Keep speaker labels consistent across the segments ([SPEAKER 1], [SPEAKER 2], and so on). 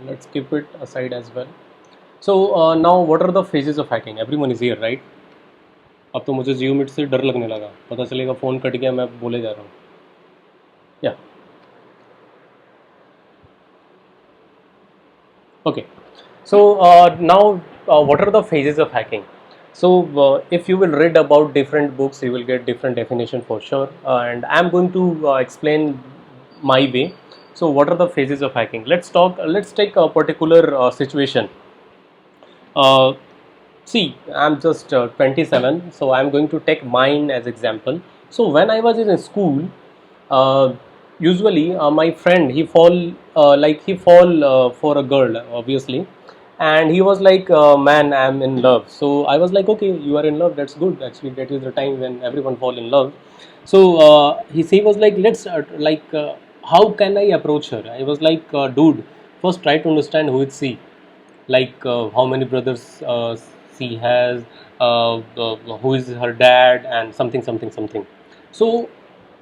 [SPEAKER 1] let's keep it aside as well. So now what are the phases of hacking? Everyone is here, right? अब तो मुझे जियो meet से डर लगने लगा, पता चलेगा फ़ोन कट गया, मैं बोले जा रहा हूँ. Yeah. Okay. So now, what are the phases of hacking? So if you will read about different books, you will get different definition for sure. And I'm going to explain my way. So what are the phases of hacking? Let's talk. Let's take a particular situation. Uh, See, I'm just 27, so I'm going to take mine as example. So when I was in school, uh, usually my friend he fall for a girl, obviously, and he was like, man, I'm in love. So I was like, okay, you are in love, that's good. Actually, that is the time when everyone fall in love. So he was like, let's how can I approach her? I was like, dude, first try to understand who is she, like how many brothers she has, who is her dad, and something. So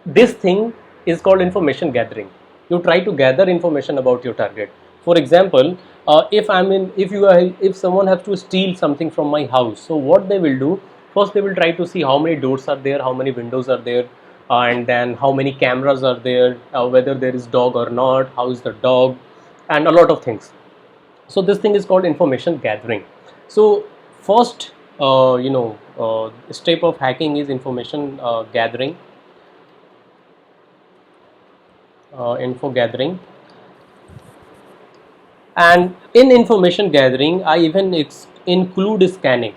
[SPEAKER 1] this thing is called information gathering. You try to gather information about your target. For example, if someone has to steal something from my house, so what they will do, first they will try to see how many doors are there, how many windows are there, and then how many cameras are there, whether there is dog or not, how is the dog, and a lot of things. So this thing is called information gathering. So first step of hacking is information gathering, info gathering. And in information gathering, I even include scanning.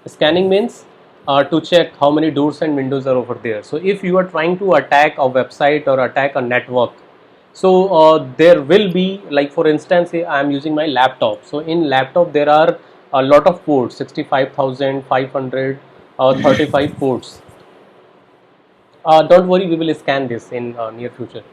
[SPEAKER 1] Scanning means to check how many doors and windows are over there. So if you are trying to attack a website or attack a network, so there will be, like for instance, I am using my laptop. So in laptop there are a lot of ports, 65,500 35 ports. Don't worry, we will scan this in near future.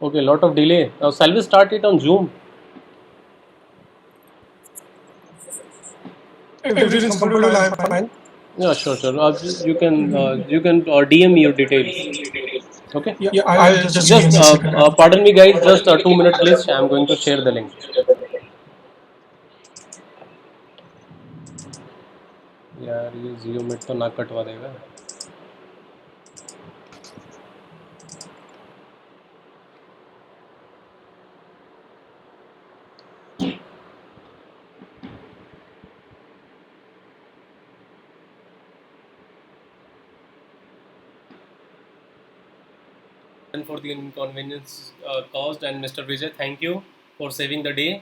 [SPEAKER 1] Okay, lot of delay. Now shall we start it on Zoom?
[SPEAKER 2] If this is comfortable, I am fine.
[SPEAKER 1] Yeah, sure. You can DM me your details. Okay.
[SPEAKER 2] Yeah, I'll just give
[SPEAKER 1] Just
[SPEAKER 2] me a second.
[SPEAKER 1] pardon me, guys. Just 2 minutes, please. I'm going to share the link. यार ये जियो मिट तो ना कटवा देगा. And for the inconvenience caused, and Mr. Vijay, thank you for saving the day.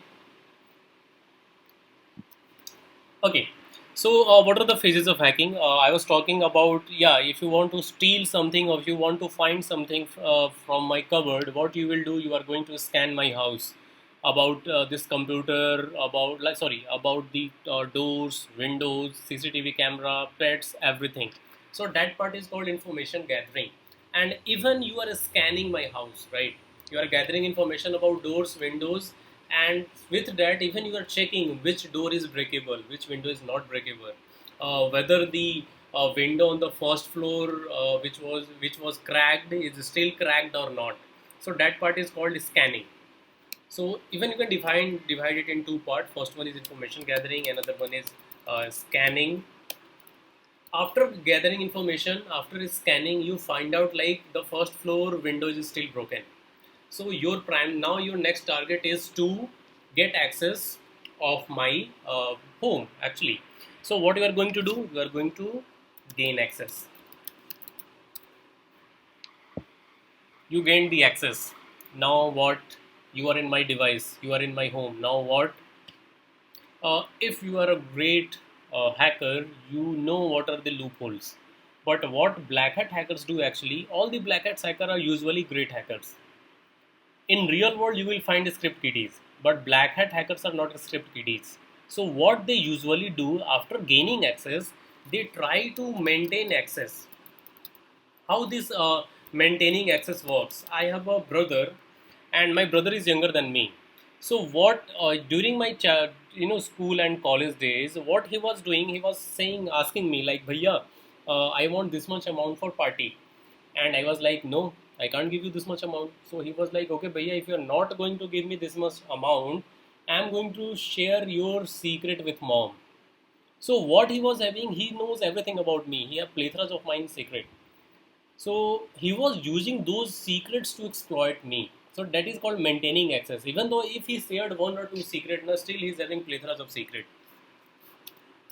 [SPEAKER 1] Okay. So, what are the phases of hacking? I was talking about, yeah, if you want to steal something or if you want to find something from my cupboard, what you will do, you are going to scan my house about this computer, about the doors, windows, CCTV camera, pets, everything. So, that part is called information gathering. And even you are scanning my house, right? You are gathering information about doors, windows, and with that even you are checking which door is breakable, which window is not breakable, whether the window on the first floor which was cracked is still cracked or not. So that part is called scanning. So even you can divide it in two parts. First one is information gathering, another one is scanning. After gathering information, after scanning, you find out like the first floor window is still broken. So your next target is to get access of my home actually. So what you are going to do, you are going to gain access. You gain the access. Now what? You are in my device, you are in my home. Now what? If you are a great hacker, you know what are the loopholes. But what black hat hackers do, actually all the black hat hackers are usually great hackers. In real world you will find script kiddies, but black hat hackers are not script kiddies. So what they usually do after gaining access, they try to maintain access. How this maintaining access works, I have a brother and my brother is younger than me. So what during my school and college days, what he was doing, he was saying, asking me like, "Bhaiya, I want this much amount for party," and I was like, "No, I can't give you this much amount." So he was like, "Okay, Bhaiya, if you are not going to give me this much amount, I am going to share your secret with mom." So what he was having, he knows everything about me. He have plethoras of mine secret. So he was using those secrets to exploit me. So that is called maintaining access. Even though if he shared one or two secrets, now still he's having plethoras of secret.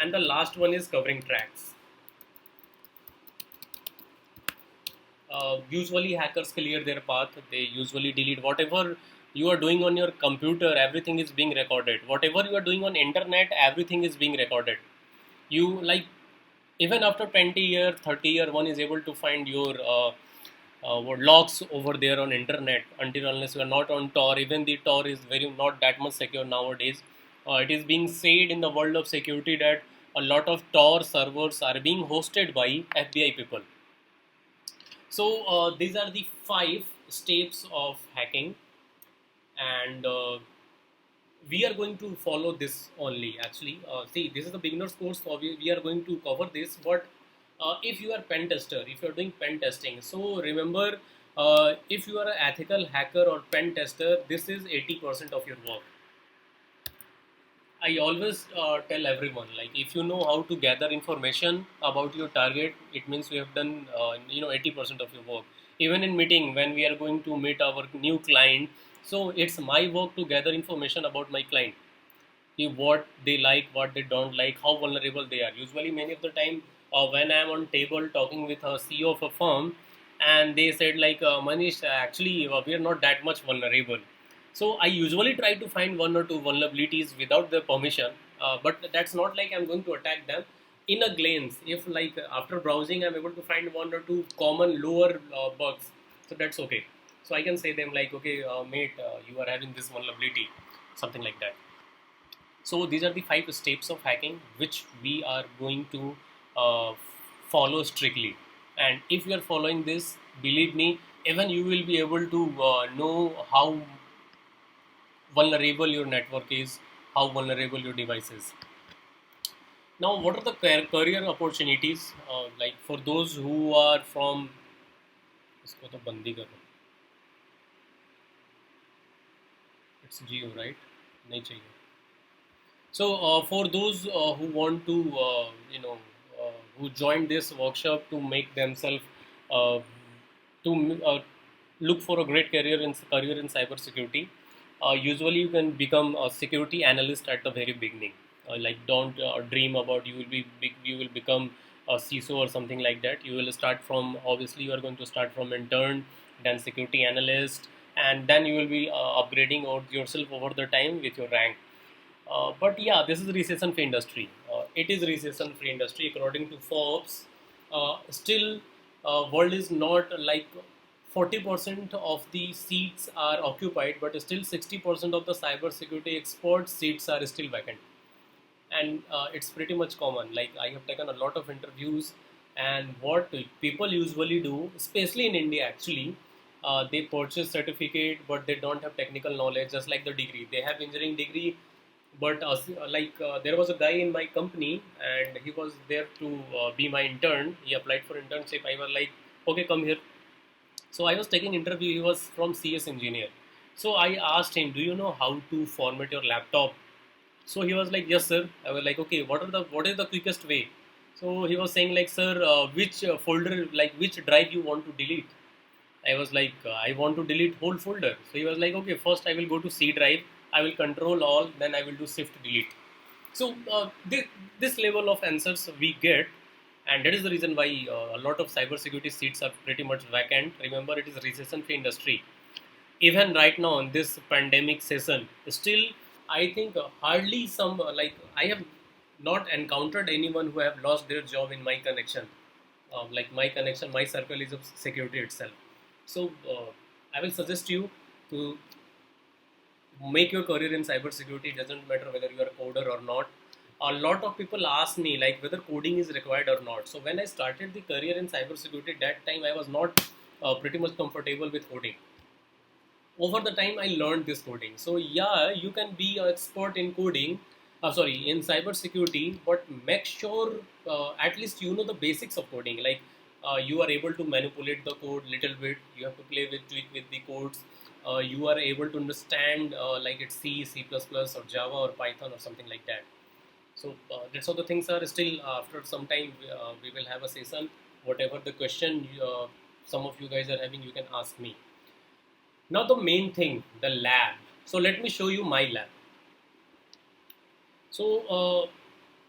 [SPEAKER 1] And the last one is covering tracks. Usually hackers clear their path. They usually delete whatever you are doing on your computer. Everything is being recorded. Whatever you are doing on internet, everything is being recorded. You like even after 20 year 30 year, one is able to find your what logs over there on internet until unless you are not on Tor. Even the Tor is very not that much secure nowadays. It is being said in the world of security that a lot of Tor servers are being hosted by FBI people. So these are the 5 steps of hacking, and we are going to follow this only. Actually, see, this is the beginners course, so we are going to cover this. But if you are pen tester, if you are doing pen testing, so remember, if you are an ethical hacker or pen tester, this is 80% of your work. I always tell everyone, like, if you know how to gather information about your target, it means you have done 80% of your work. Even in meeting, when we are going to meet our new client, so it's my work to gather information about my client, what they like, what they don't like, how vulnerable they are. Usually, many of the time, when I'm on table talking with a CEO of a firm, and they said like, Manish, actually, we are not that much vulnerable. So I usually try to find one or two vulnerabilities without their permission, but that's not like I'm going to attack them. In a glance, if like after browsing I'm able to find one or two common lower bugs, so that's okay. So I can say them like, okay, mate, you are having this vulnerability, something like that. So these are the 5 steps of hacking which we are going to uh, follow strictly. And if you are following this, believe me, even you will be able to know how vulnerable your network is, how vulnerable your device is. Now, what are the career opportunities like for those who are from? इसको तो बंद ही करो. It's Geo, right? नहीं चाहिए. So, for those who want to, who join this workshop to make themselves, to look for a great career in cybersecurity, usually you can become a security analyst at the very beginning. Like, don't dream about you will become a CISO or something like that. You will start from, obviously you are going to start from intern, then security analyst, and then you will be upgrading yourself over the time with your rank. But yeah, this is recession-free industry. It is recession-free industry according to Forbes. Still, world is not like 40% of the seats are occupied, but still 60% of the cybersecurity expert seats are still vacant. And it's pretty much common. Like, I have taken a lot of interviews, and what people usually do, especially in India, actually, they purchase certificate, but they don't have technical knowledge. Just like the degree, they have engineering degree, but there was a guy in my company, and he was there to be my intern. He applied for internship. I was like, okay, come here. So I was taking interview. He was from CS engineer. So I asked him, do you know how to format your laptop? So he was like, yes, sir. I was like, okay, what is the quickest way? So he was saying like, sir, which folder, like which drive you want to delete? I was like, I want to delete whole folder. So he was like, okay, first I will go to C drive. I will control all, then I will do shift delete. So this level of answers we get, and that is the reason why a lot of cybersecurity seats are pretty much vacant. Remember, it is a recession-free industry. Even right now in this pandemic season, still I think hardly some like I have not encountered anyone who have lost their job in my connection. Like my connection, my circle is of security itself. So I will suggest you to make your career in cybersecurity. It doesn't matter whether you are a coder or not. A lot of people ask me like whether coding is required or not. So when I started the career in cybersecurity, that time I was not pretty much comfortable with coding. over the time I learned this coding. So yeah, you can be an expert in coding, in cyber security, but make sure at least you know the basics of coding. Like you are able to manipulate the code little bit. You have to play with tweak with the codes. You are able to understand like it's C, C++, or Java or Python or something like that. So that's how the things are. Still, after some time, we will have a session. Whatever the question some of you guys are having, you can ask me. Now the main thing, the lab. So let me show you my lab. So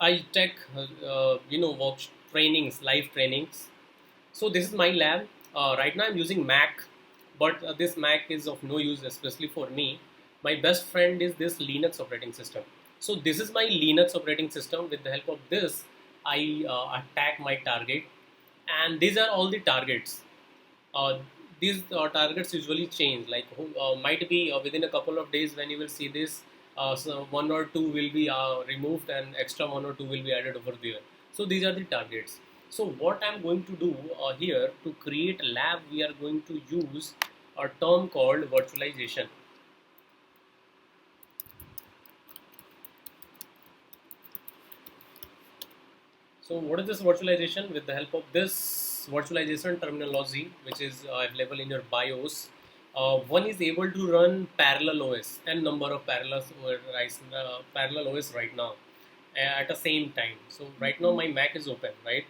[SPEAKER 1] I take work trainings, live trainings. So this is my lab. Right now I'm using Mac, but this Mac is of no use, especially for me. My best friend is this Linux operating system. So this is my Linux operating system. With the help of this, I attack my target, and these are all the targets. uh, these targets usually change, like might be within a couple of days when you will see this, so one or two will be removed and extra one or two will be added over there. So these are the targets. So what I'm going to do here, to create a lab, we are going to use a term called virtualization. So what is this virtualization? With the help of this virtualization terminology, which is available in your BIOS, one is able to run parallel OS and number of parallel OS right now at the same time. So right now my Mac is open, right?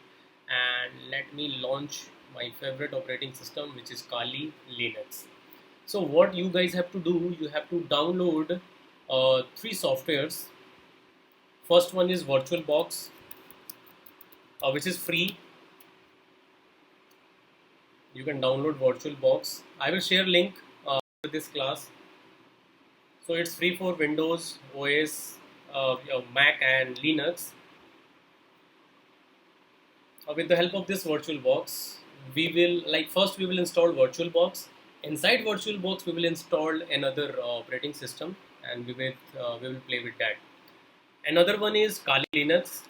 [SPEAKER 1] And let me launch my favorite operating system, which is Kali Linux. So what you guys have to do, you have to download three softwares. First one is VirtualBox, which is free. You can download VirtualBox. I will share link to this class. So it's free for Windows, OS, Mac and Linux. With the help of this VirtualBox, we will, like, first we will install VirtualBox. Inside VirtualBox, we will install another operating system, and we will play with that. Another one is Kali Linux.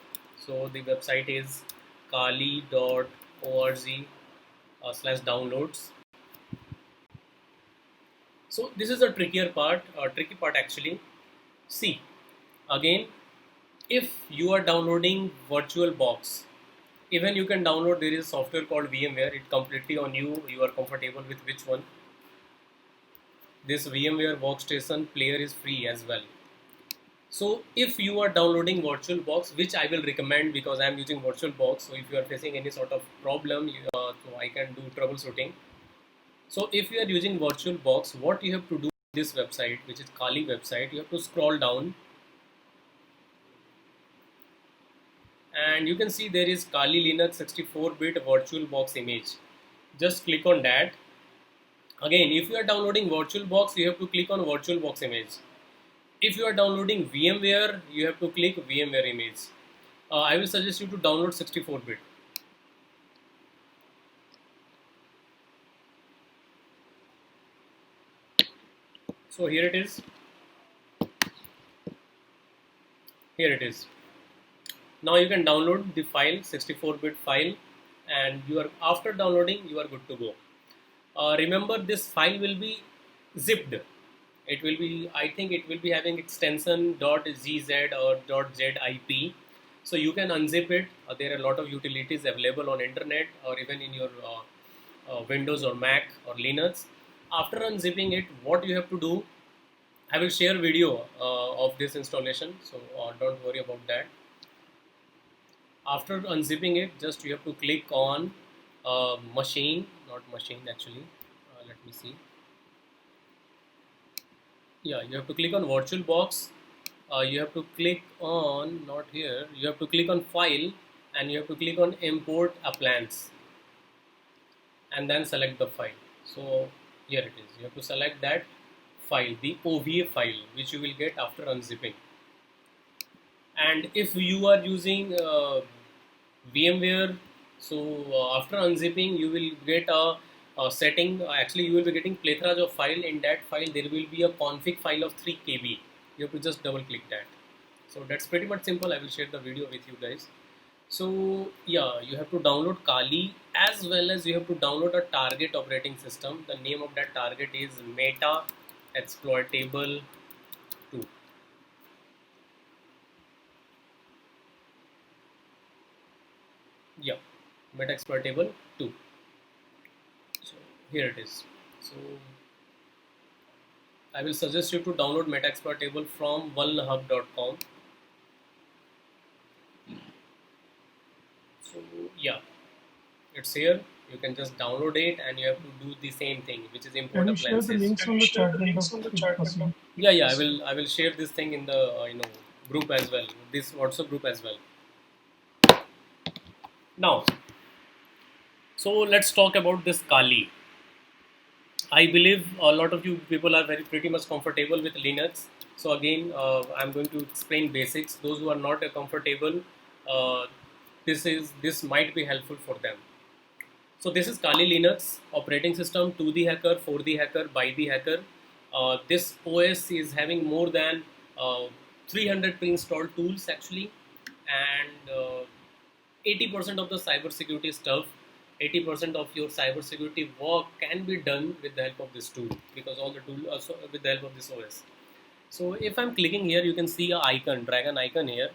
[SPEAKER 1] So the website is kali.org/downloads. So this is a tricky part actually. See, again, if you are downloading VirtualBox, even you can download, there is software called VMware. It completely on you. You are comfortable with which one. This VMware workstation player is free as well. So if you are downloading VirtualBox, which I will recommend because I am using VirtualBox, so if you are facing any sort of problem, so I can do troubleshooting. So if you are using VirtualBox, what you have to do, this website, which is Kali website, you have to scroll down, and you can see there is Kali Linux 64-bit VirtualBox image. Just click on that. Again, if you are downloading VirtualBox, you have to click on VirtualBox image. If you are downloading VMware, you have to click VMware image. I will suggest you to download 64-bit. So here it is. Here it is. Now you can download the file, 64-bit file, and you are, after downloading, you are good to go. Remember, this file will be zipped. It will be, I think it will be having extension .gz or .zip. So you can unzip it. There are a lot of utilities available on internet or even in your Windows or Mac or Linux. After unzipping it, what you have to do, I will share video of this installation, so don't worry about that. After unzipping it, just you have to click on machine, not machine actually. Let me see. Yeah, you have to click on VirtualBox. You have to click on, not here, you have to click on file, and you have to click on import appliance, and then select the file. So here it is. You have to select that file, the OVA file, which you will get after unzipping. And if you are using VMware, so after unzipping, you will get a setting. Actually, you will be getting plethora of file. In that file, there will be a config file of 3 KB. You have to just double click that. So that's pretty much simple. I will share the video with you guys. So yeah, you have to download Kali, as well as you have to download a target operating system. The name of that target is Meta exploitable 2. Yeah, Metaexploitable 2. So here it is. So I will suggest you to download Metaexploitable from vulnhub.com. So yeah, it's here. You can just download it and you have to do the same thing, which is
[SPEAKER 2] Can
[SPEAKER 1] import
[SPEAKER 2] you share the
[SPEAKER 1] appliances.
[SPEAKER 2] links on the chat window if possible?
[SPEAKER 1] Yeah, I will share this thing in the group as well, this WhatsApp group as well. Now, so let's talk about this Kali. I believe a lot of you people are very pretty much comfortable with Linux. So again, I'm going to explain basics. Those who are not comfortable, uh, this might be helpful for them. So this is Kali Linux operating system, to the hacker, for the hacker, by the hacker. This OS is having more than 300 pre-installed tools actually, and 80% of the cybersecurity stuff, 80% of your cybersecurity work can be done with the help of this tool, because all the tool also with the help of this OS. So if I'm clicking here, you can see a icon, dragon icon here.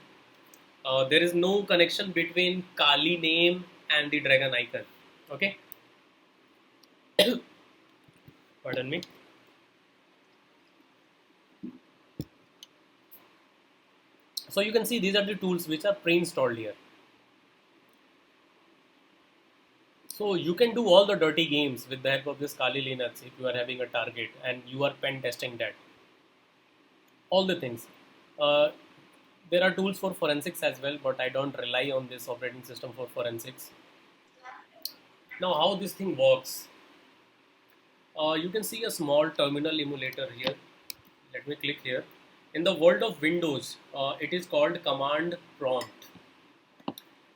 [SPEAKER 1] There is no connection between Kali name and the dragon icon. Okay, pardon me. So you can see these are the tools which are pre-installed here. So you can do all the dirty games with the help of this Kali Linux if you are having a target and you are pen testing that. All the things. Uh, there are tools for forensics as well, but I don't rely on this operating system for forensics. Now, how this thing works? You can see a small terminal emulator here. Let me click here. In the world of Windows, it is called command prompt,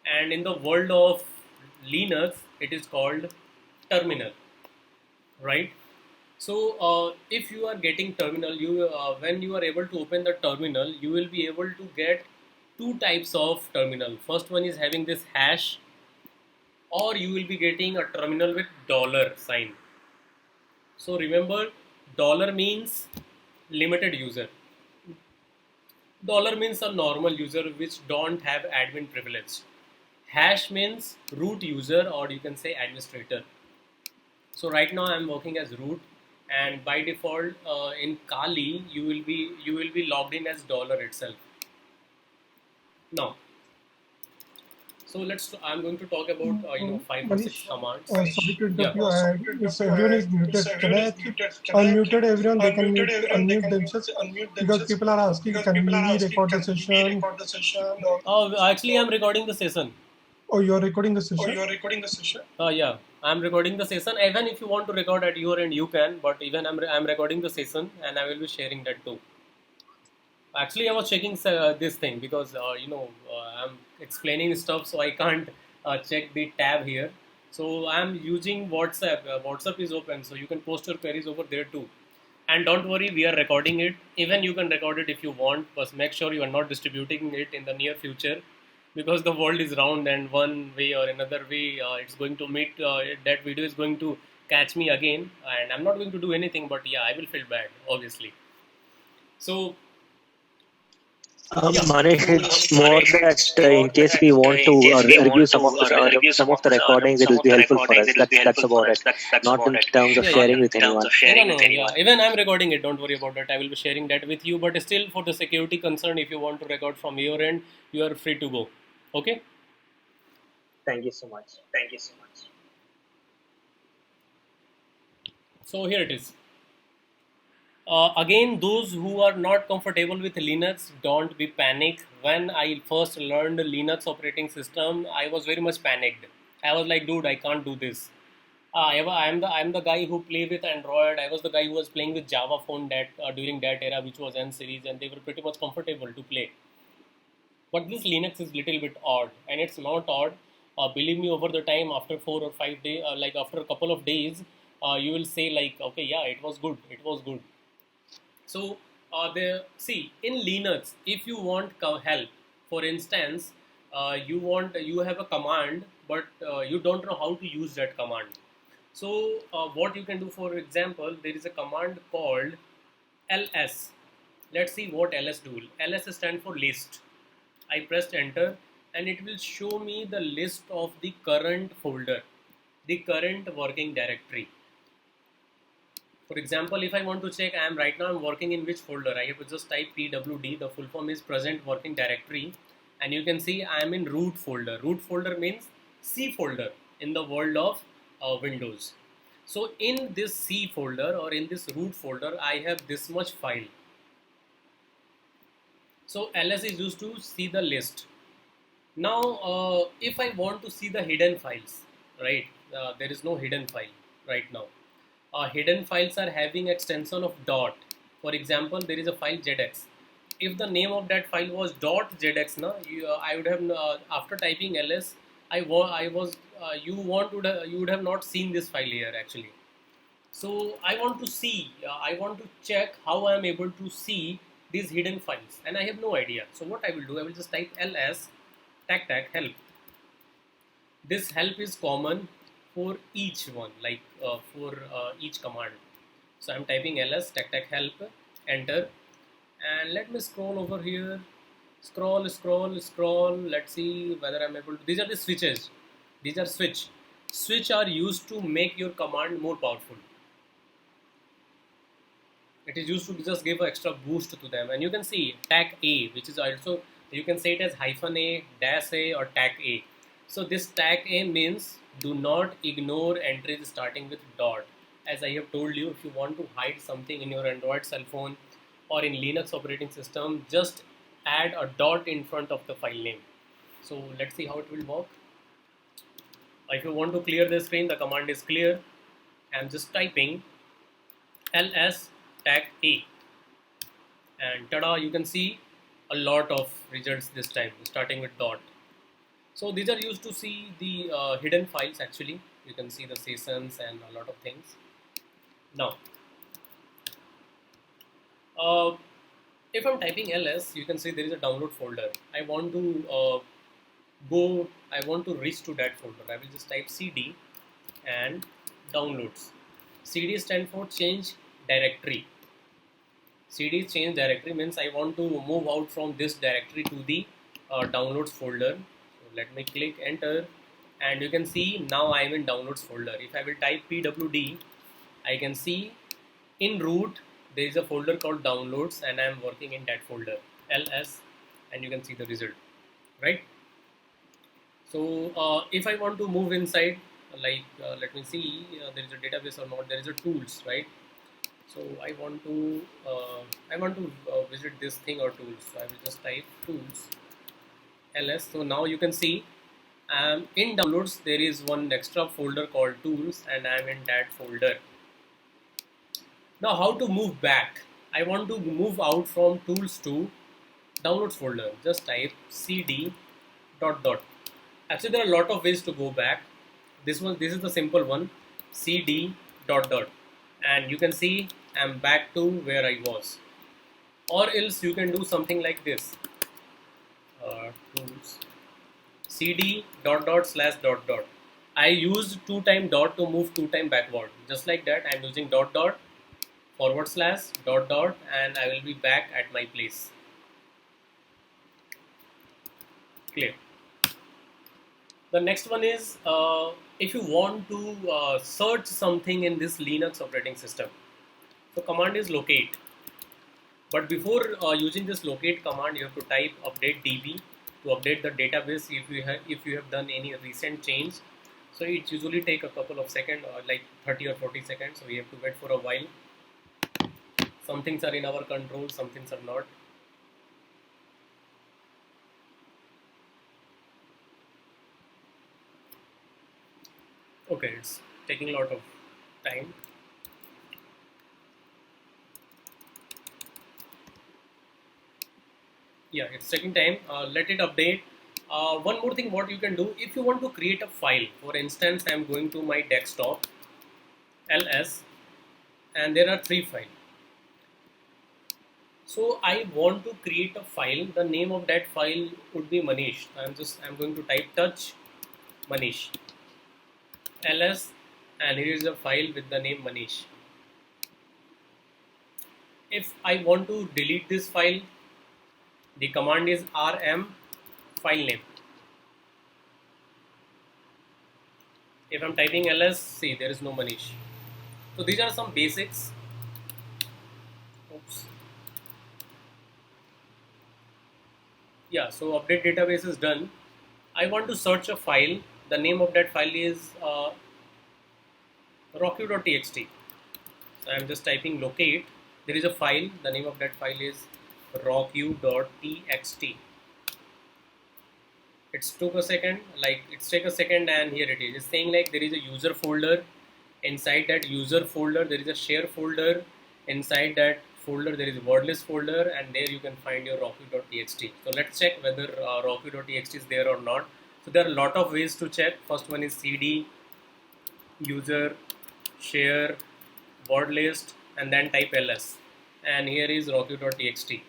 [SPEAKER 1] and in the world of Linux, it is called terminal, right? So if you are getting terminal, you when you are able to open the terminal, you will be able to get two types of terminal. First one is having this hash, or you will be getting a terminal with dollar sign. So remember, dollar means limited user. Dollar means a normal user which don't have admin privilege. Hash means root user, or you can say administrator. So right now I'm working as root, and by default in Kali you will be logged in as dollar itself. Now, so I'm going to talk about 5 or 6
[SPEAKER 2] Manish,
[SPEAKER 1] commands.
[SPEAKER 2] sorry to
[SPEAKER 1] Yeah.
[SPEAKER 2] interrupt you. If everyone is muted, can I keep unmuted everyone? They can unmute themselves because people are asking, can we record the session?
[SPEAKER 1] Actually, I'm recording the session.
[SPEAKER 2] Oh, you're recording the session?
[SPEAKER 1] Yeah, I'm recording the session. Even if you want to record at your end, you can. But even I'm recording the session, and I will be sharing that too. Actually, I was checking this thing because I'm explaining stuff, so I can't check the tab here. So I'm using WhatsApp. WhatsApp is open, so you can post your queries over there too. And don't worry, we are recording it. Even you can record it if you want, but make sure you are not distributing it in the near future, because the world is round, and one way or another way, it's going to meet. That video is going to catch me again, and I'm not going to do anything. But yeah, I will feel bad, obviously. So yeah.
[SPEAKER 3] Manish, it's more that in case we want to review some of the recordings, it will be helpful for us. That's about it. Not in terms of
[SPEAKER 1] Yeah, yeah.
[SPEAKER 3] sharing with anyone.
[SPEAKER 1] No. Yeah. Even I'm recording it. Don't worry about that. I will be sharing that with you. But still, for the security concern, if you want to record from your end, you are free to go. Okay.
[SPEAKER 3] Thank you so much.
[SPEAKER 1] So here it is. Again, those who are not comfortable with Linux, don't be panic. When I first learned Linux operating system, I was very much panicked. I was like, dude, I can't do this. I'm the guy who play with Android. I was the guy who was playing with Java phone that during that era, which was N series, and they were pretty much comfortable to play. But this Linux is little bit odd, and it's not odd. Believe me, over the time, after 4 or 5 days, like after a couple of days, you will say like, okay, yeah, it was good. It was good. So see, in Linux, if you want help, for instance, you have a command, but you don't know how to use that command. So what you can do, for example, there is a command called ls. Let's see what ls do. ls stands for list. I pressed enter and it will show me the list of the current folder, the current working directory. For example, if I want to check I am right now I'm working in which folder, I have to just type pwd, the full form is present working directory, and you can see I am in root folder. Root folder means C folder in the world of Windows. So in this C folder or in this root folder I have this much file. So ls is used to see the list. Now if I want to see the hidden files, right, there is no hidden file right now. Hidden files are having extension of dot. For example, there is a file ZX. If the name of that file was .zx, I would have after typing ls, you would have not seen this file here actually. So I want to see, I want to check how I am able to see these hidden files, and I have no idea. So what I will do, I will just type ls tac help. This help is common for each one, like for each command. So I'm typing ls tac help, enter, and let me scroll over here. Scroll. Let's see whether I'm able to. These are the switches. These are switch. Switch are used to make your command more powerful. It is used to just give an extra boost to them. And you can see tac a, which is also, you can say it as -a, -a, or tac a. So this tac a means do not ignore entries starting with dot. As I have told you, if you want to hide something in your Android cell phone or in Linux operating system, just add a dot in front of the file name. So let's see how it will work. If you want to clear the screen, the command is clear. I'm just typing ls tac a, and tada, you can see a lot of results this time starting with dot. So these are used to see the hidden files actually. You can see the sessions and a lot of things. Now if I'm typing ls, you can see there is a download folder. I want to reach to that folder. I will just type cd and downloads. cd stands for change directory. cd change directory means I want to move out from this directory to the downloads folder. So let me click enter, and you can see now I am in downloads folder. If I will type pwd, I can see in root there is a folder called downloads, and I am working in that folder ls, and you can see the result, right? So if I want to move inside, like let me see, there is a database or not, there is a tools, right? So I want to visit this thing or tools. So I will just type tools ls. So now you can see in downloads there is one extra folder called tools, and I am in that folder. Now how to move back? I want to move out from tools to downloads folder. Just type cd ... Actually there are a lot of ways to go back. This is the simple one, cd ... and you can see I'm back to where I was. Or else you can do something like this, tools cd ... I used 2 time dot to move 2 time backward. Just like that, I'm using .. / and I will be back at my place. Clear. The next one is if you want to search something in this Linux operating system. So command is locate. But before using this locate command, you have to type update db to update the database if you have done any recent change. So it usually take a couple of seconds, like 30 or 40 seconds. So we have to wait for a while. Some things are in our control, some things are not. Okay, it's taking a lot of time. Yeah, it's taking time. Let it update. One more thing, what you can do, if you want to create a file, for instance, I'm going to my desktop, ls, and there are 3 files. So I want to create a file. The name of that file would be Manish. I'm going to type touch Manish ls, and here is a file with the name Manish. If I want to delete this file, the command is rm file name. If I'm typing ls, see there is no Manish. So these are some basics. Oops. Yeah, so update database is done. I want to search a file. The name of that file is rocku.txt. So I'm just typing locate. There is a file. The name of that file is rocku.txt. It's took a second, like it's take a second, and here it is. It's saying like there is a user folder. Inside that user folder, there is a share folder. Inside that folder, there is a word list folder, and there you can find your rocku.txt. So let's check whether rocku.txt is there or not. So there are a lot of ways to check. First one is cd user share word list and then type ls, and here is rocku.txt.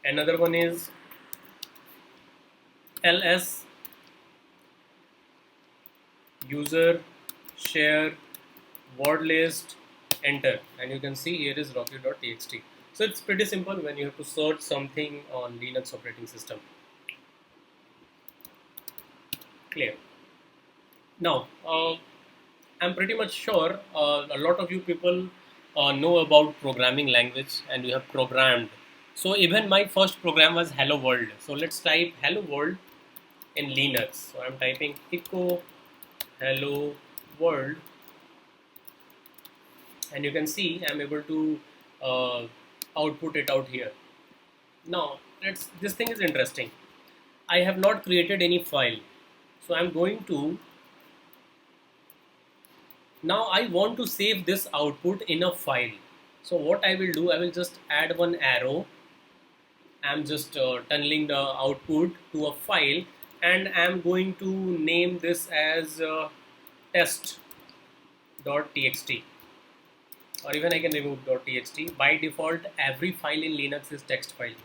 [SPEAKER 1] Another one is ls user share word list enter, and you can see here is rocku.txt. So it's pretty simple when you have to search something on Linux operating system. Clear. Now I'm pretty much sure a lot of you people know about programming language and you have programmed. So even my first program was hello world. So let's type hello world in Linux. So I'm typing echo hello world, and you can see I'm able to output it out here. Now this thing is interesting. I have not created any file, so I'm going to, now I want to save this output in a file. So what I will do, I will just add one arrow. I'm just tunneling the output to a file, and I'm going to name this as test.txt, or even I can remove .txt. By default, every file in Linux is text file.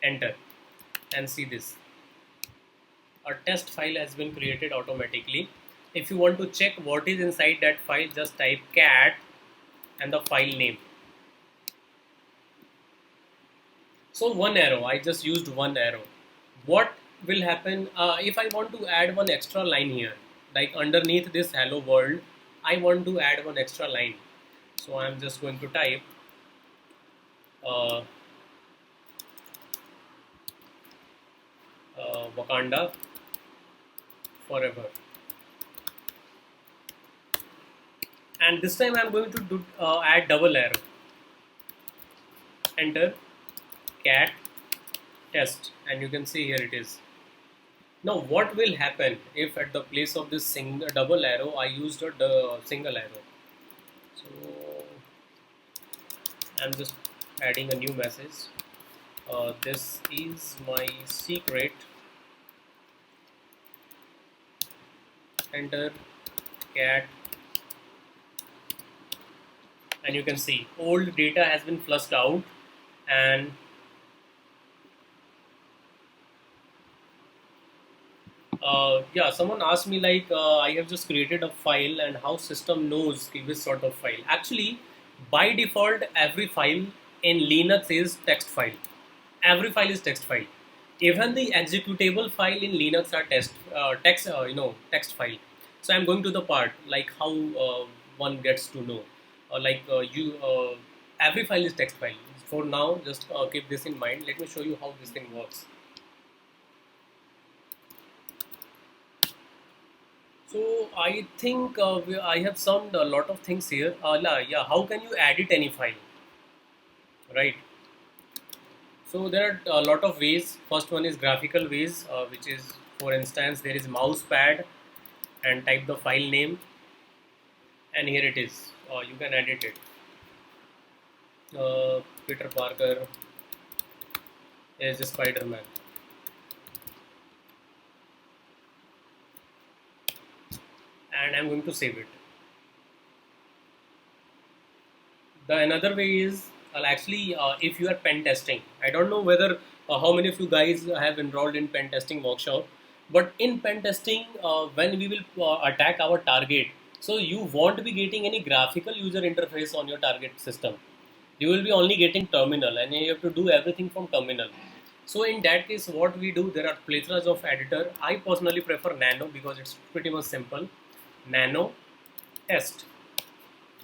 [SPEAKER 1] Enter and see this. A test file has been created automatically. If you want to check what is inside that file, just type cat and the file name. So one arrow, I just used one arrow. What will happen if I want to add one extra line here, like underneath this hello world, I want to add one extra line. So I'm just going to type Wakanda forever, and this time I'm going to do, add double arrow. Enter cat test, and you can see here it is. Now what will happen if at the place of this single double arrow I used a single arrow? So I'm just adding a new message. This is my secret. Enter cat, and you can see old data has been flushed out, and yeah, someone asked me like I have just created a file and how system knows which sort of file. Actually, by default, every file in Linux is text file. Every file is text file. Even the executable file in Linux are text file. So I'm going to the part like how one gets to know, every file is text file. For now, just keep this in mind. Let me show you how this thing works. So I think I have summed a lot of things here. Yeah, how can you edit any file, right? So there are a lot of ways. First one is graphical ways, which is, for instance, there is mouse pad and type the file name, and here it is. You can edit it. Peter Parker is Spider-Man. And I'm going to save it. The another way is actually if you are pen testing. I don't know whether how many of you guys have enrolled in pen testing workshop, but in pen testing, when we will attack our target, so you won't be getting any graphical user interface on your target system. You will be only getting terminal, and you have to do everything from terminal. So in that case, what we do, there are plethoras of editor. I personally prefer Nano because it's pretty much simple. Nano test,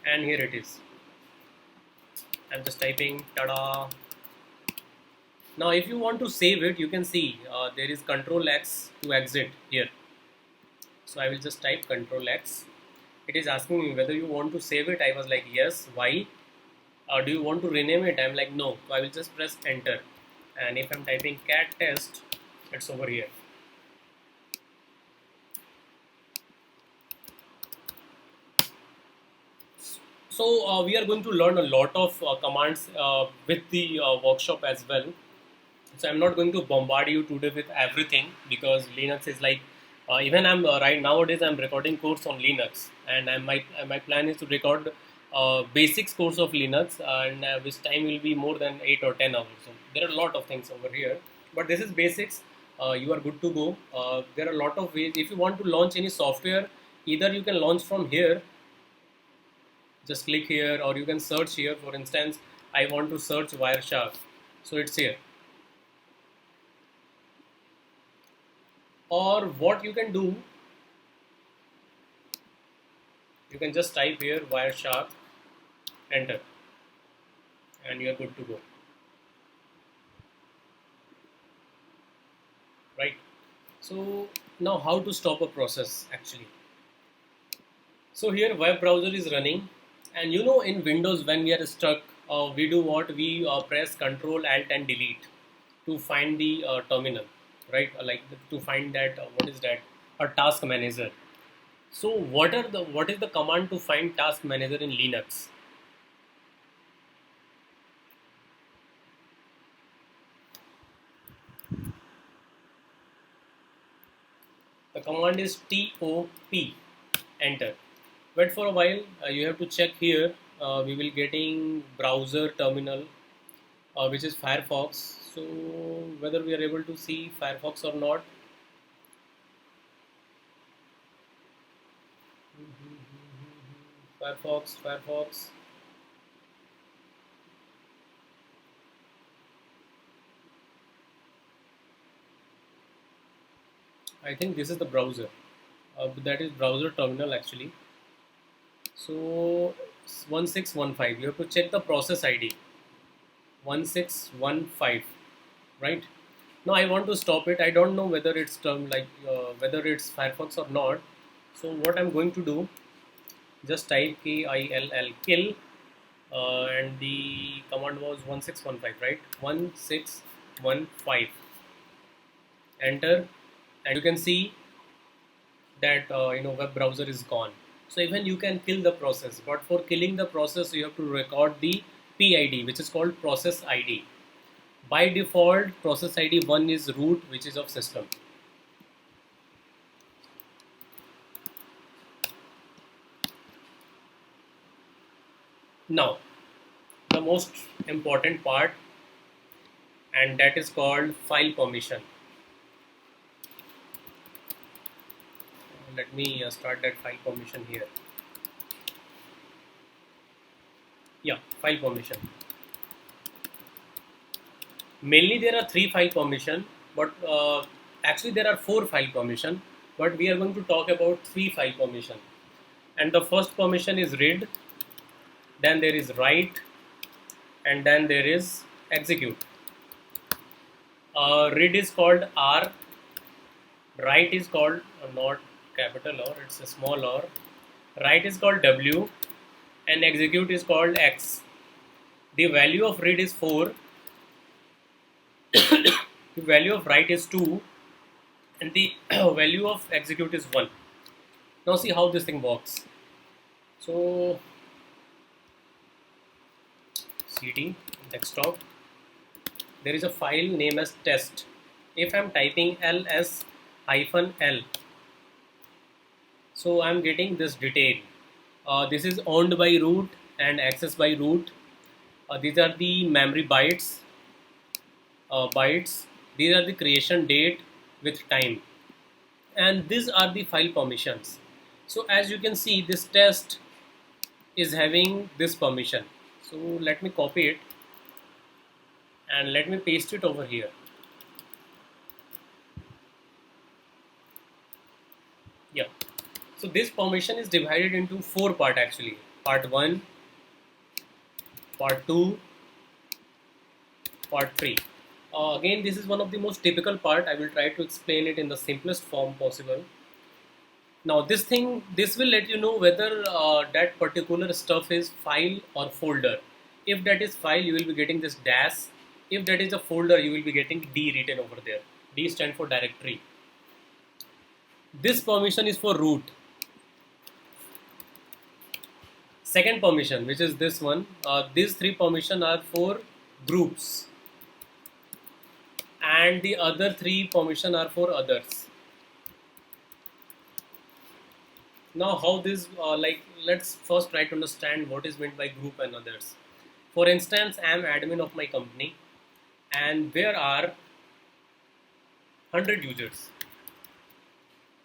[SPEAKER 1] and here it is. I'm just typing tada. Now if you want to save it, you can see there is Control X to exit here. So I will just type Control X. It is asking me whether you want to save it. I was like yes. Why? Do you want to rename it? I'm like no. So I will just press enter. And if I'm typing cat test, it's over here. So we are going to learn a lot of commands with the workshop as well. So I'm not going to bombard you today with everything because Linux is like even I'm right nowadays I'm recording course on Linux, and my plan is to record basics course of Linux, and which time will be more than 8 or 10 hours. So there are a lot of things over here, but this is basics. You are good to go. There are a lot of ways. If you want to launch any software, either you can launch from here, just click here, or you can search here. For instance, I want to search Wireshark, so it's here. Or what you can do, you can just type here Wireshark, enter, and you are good to go. Right? So now how to stop a process actually. So here web browser is running, and you know in Windows when we are stuck, we do what, we press Control Alt and Delete to find the terminal, right? To find that what is that, a task manager. So what is the command to find task manager in Linux? The command is top, enter. Wait for a while. You have to check here. We will getting browser terminal, which is Firefox. So whether we are able to see Firefox or not. Firefox. I think this is the browser. That is browser terminal actually. So 1615. You have to check the process ID. 1615. Right? Now I want to stop it. I don't know whether it's whether it's Firefox or not. So what I'm going to do, just type kill, and the command was 1615, right? 1615. Enter, and you can see that web browser is gone. So even you can kill the process, but for killing the process you have to record the PID, which is called process ID. By default, process ID 1 is root, which is of system. Now, the most important part, and that is called file permission. Let me start that file permission here. Yeah, file permission. Mainly there are 3 file permission, but actually there are 4 file permission, but we are going to talk about 3 file permission. And the first permission is read, then there is write, and then there is execute. Read is called R, write is called not capital R, it's a small r, write is called W, and execute is called X. The value of read is 4, the value of write is 2, and the value of execute is 1. Now see how this thing works. So cd desktop, there is a file name as test. If I'm typing ls-l, so I'm getting this detail. This is owned by root and accessed by root. These are the memory bytes. These are the creation date with time, and these are the file permissions. So as you can see, this test is having this permission. So let me copy it and let me paste it over here. Yeah. So this permission is divided into 4 parts actually. Part 1, part 2, part 3. Again, this is one of the most typical part. I will try to explain it in the simplest form possible. Now this will let you know whether that particular stuff is file or folder. If that is file, you will be getting this dash. If that is a folder, you will be getting D written over there. D stand for directory. This permission is for root. Second permission, which is this one, these 3 permission are for groups, and the other 3 permission are for others. Now how this let's first try to understand what is meant by group and others. For instance, I am admin of my company and there are 100 users.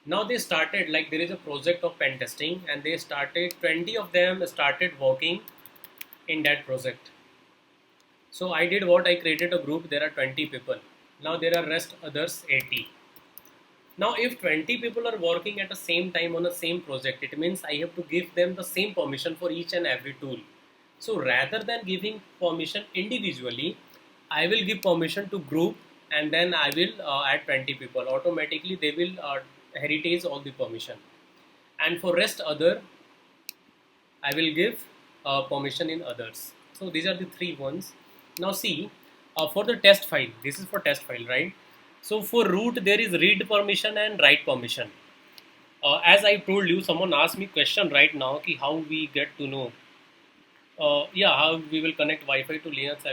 [SPEAKER 1] Now they started, like there is a project of pen testing and they started, 20 of them started working in that project. So I did what, I created a group, there are 20 people. Now there are rest others 80. Now if 20 people are working at the same time on the same project, it means I have to give them the same permission for each and every tool. So rather than giving permission individually, I will give permission to group and then I will add 20 people. Automatically they will heritage all the permission. And for rest other, I will give permission in others. So these are the 3 ones. Now see, for the test file, this is for test file, right? So for root, there is read permission and write permission. As I told you, someone asked me question right now, ki how we get to know. How we will connect Wi-Fi to Linux,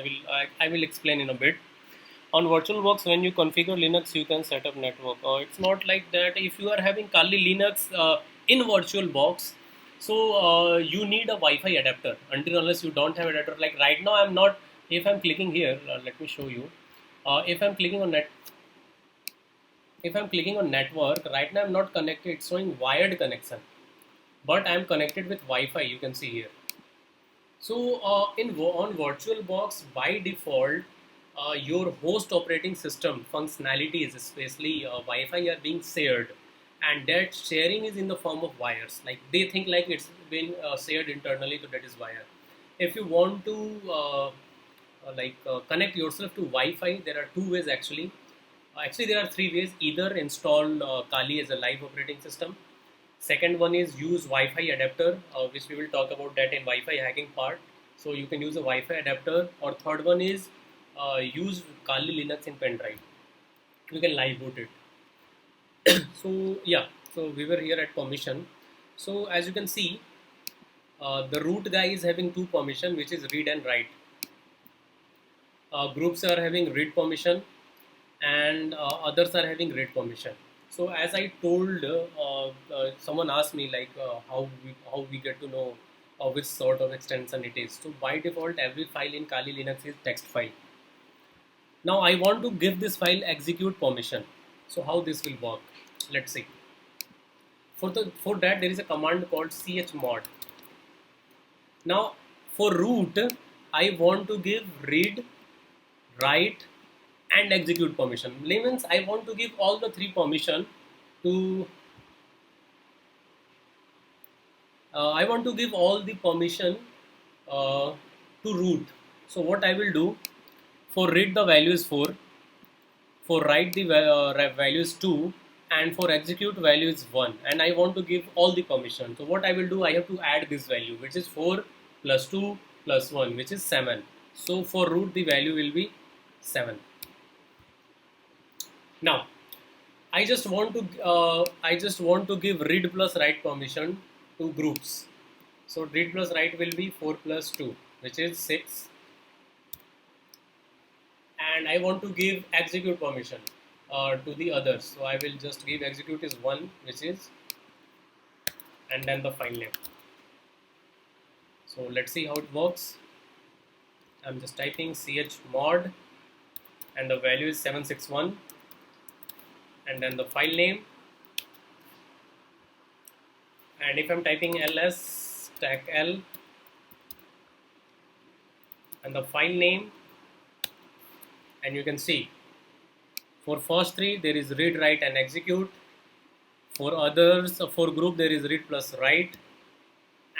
[SPEAKER 1] I will explain in a bit. On VirtualBox, when you configure Linux, you can set up network. It's not like that. If you are having Kali Linux in VirtualBox, so you need a Wi-Fi adapter. Until unless you don't have adapter, like right now, I'm not. If I'm clicking here, let me show you. If I'm clicking on network, right now I'm not connected. It's showing wired connection, but I'm connected with Wi-Fi. You can see here. So on VirtualBox, by default, your host operating system functionalities, especially Wi-Fi, are being shared, and that sharing is in the form of wires. Like they think like it's been shared internally, so that is wire. If you want to connect yourself to Wi-Fi, there are 2 ways actually. Actually, there are 3 ways. Either install Kali as a live operating system. Second one is use Wi-Fi adapter, which we will talk about that in Wi-Fi hacking part. So you can use a Wi-Fi adapter. Or third one is use Kali Linux in pen drive. You can live boot it. So yeah, so we were here at permission. So as you can see, the root guy is having 2 permission, which is read and write. Groups are having read permission, and others are having read permission. So as I told, someone asked me like how we get to know which sort of extension it is. So by default, every file in Kali Linux is text file. Now I want to give this file execute permission. So how this will work? Let's see. For that there is a command called chmod. Now for root, I want to give read, write, and execute permission. Means I want to give all the 3 permission to. I want to give all the permission to root. So what I will do, for read the value is 4, for write the value is 2, and for execute value is 1. And I want to give all the permission. So what I will do, I have to add this value, which is 4 plus 2 plus 1, which is 7. So for root the value will be 7. Now, I just want to give read plus write permission to groups. So read plus write will be 4 plus 2, which is 6. And I want to give execute permission to the others. So I will just give execute is 1, which is, and then the file name. So let's see how it works. I'm just typing chmod, and the value is 761. And then the file name, and if I'm typing ls stack l, and the file name, and you can see for first three there is read, write and execute. For others, for group there is read plus write,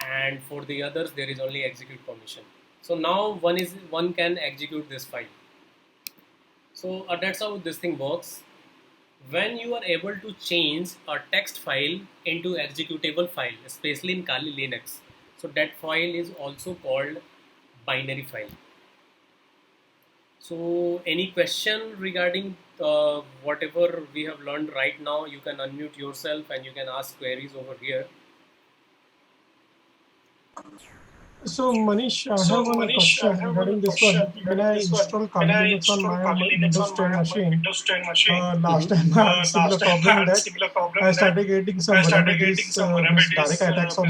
[SPEAKER 1] and for the others there is only execute permission. So now one can execute this file. So that's how this thing works. When you are able to change a text file into executable file, especially in Kali Linux, so that file is also called binary file. So any question regarding whatever we have learned right now, you can unmute yourself and you can ask queries over here.
[SPEAKER 2] So Manish, I have one question regarding this one. When I install Kali Linux on my Windows 10 machine, last time I had similar problem that I started getting some vulnerabilities, these direct attacks on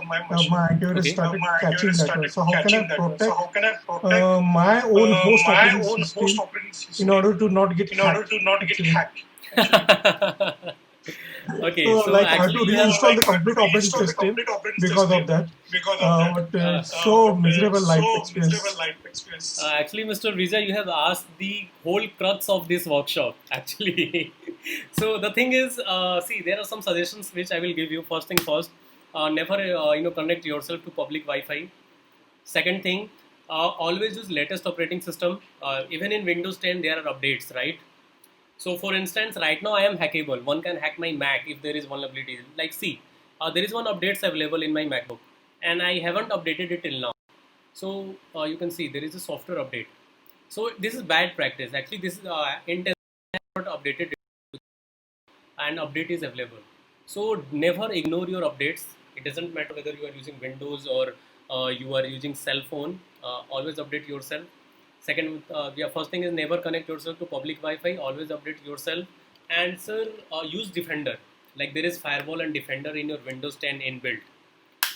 [SPEAKER 2] my machine. My antivirus started catching that one. So how can I protect my own host operating system in order to not get hacked? Actually?
[SPEAKER 1] Okay,
[SPEAKER 2] So
[SPEAKER 1] so
[SPEAKER 2] like I have to
[SPEAKER 1] actually,
[SPEAKER 2] reinstall the complete operating system because of that. But it's so miserable life experience.
[SPEAKER 1] actually, Mr. Vijay, you have asked the whole crux of this workshop. Actually, so the thing is, see, there are some suggestions which I will give you. First thing first, never connect yourself to public Wi-Fi. Second thing, always use latest operating system. Even in Windows 10, there are updates, right? So for instance, right now I am hackable. One can hack my Mac if there is vulnerability. Like see, there is one updates available in my MacBook, and I haven't updated it till now. So you can see there is a software update. So this is bad practice. Actually, this is Intel has not updated it, and update is available. So never ignore your updates. It doesn't matter whether you are using Windows or you are using cell phone. Always update yourself. Second, first thing is never connect yourself to public Wi-Fi. Always update yourself. And sir, use Defender. Like there is firewall and Defender in your Windows 10 inbuilt.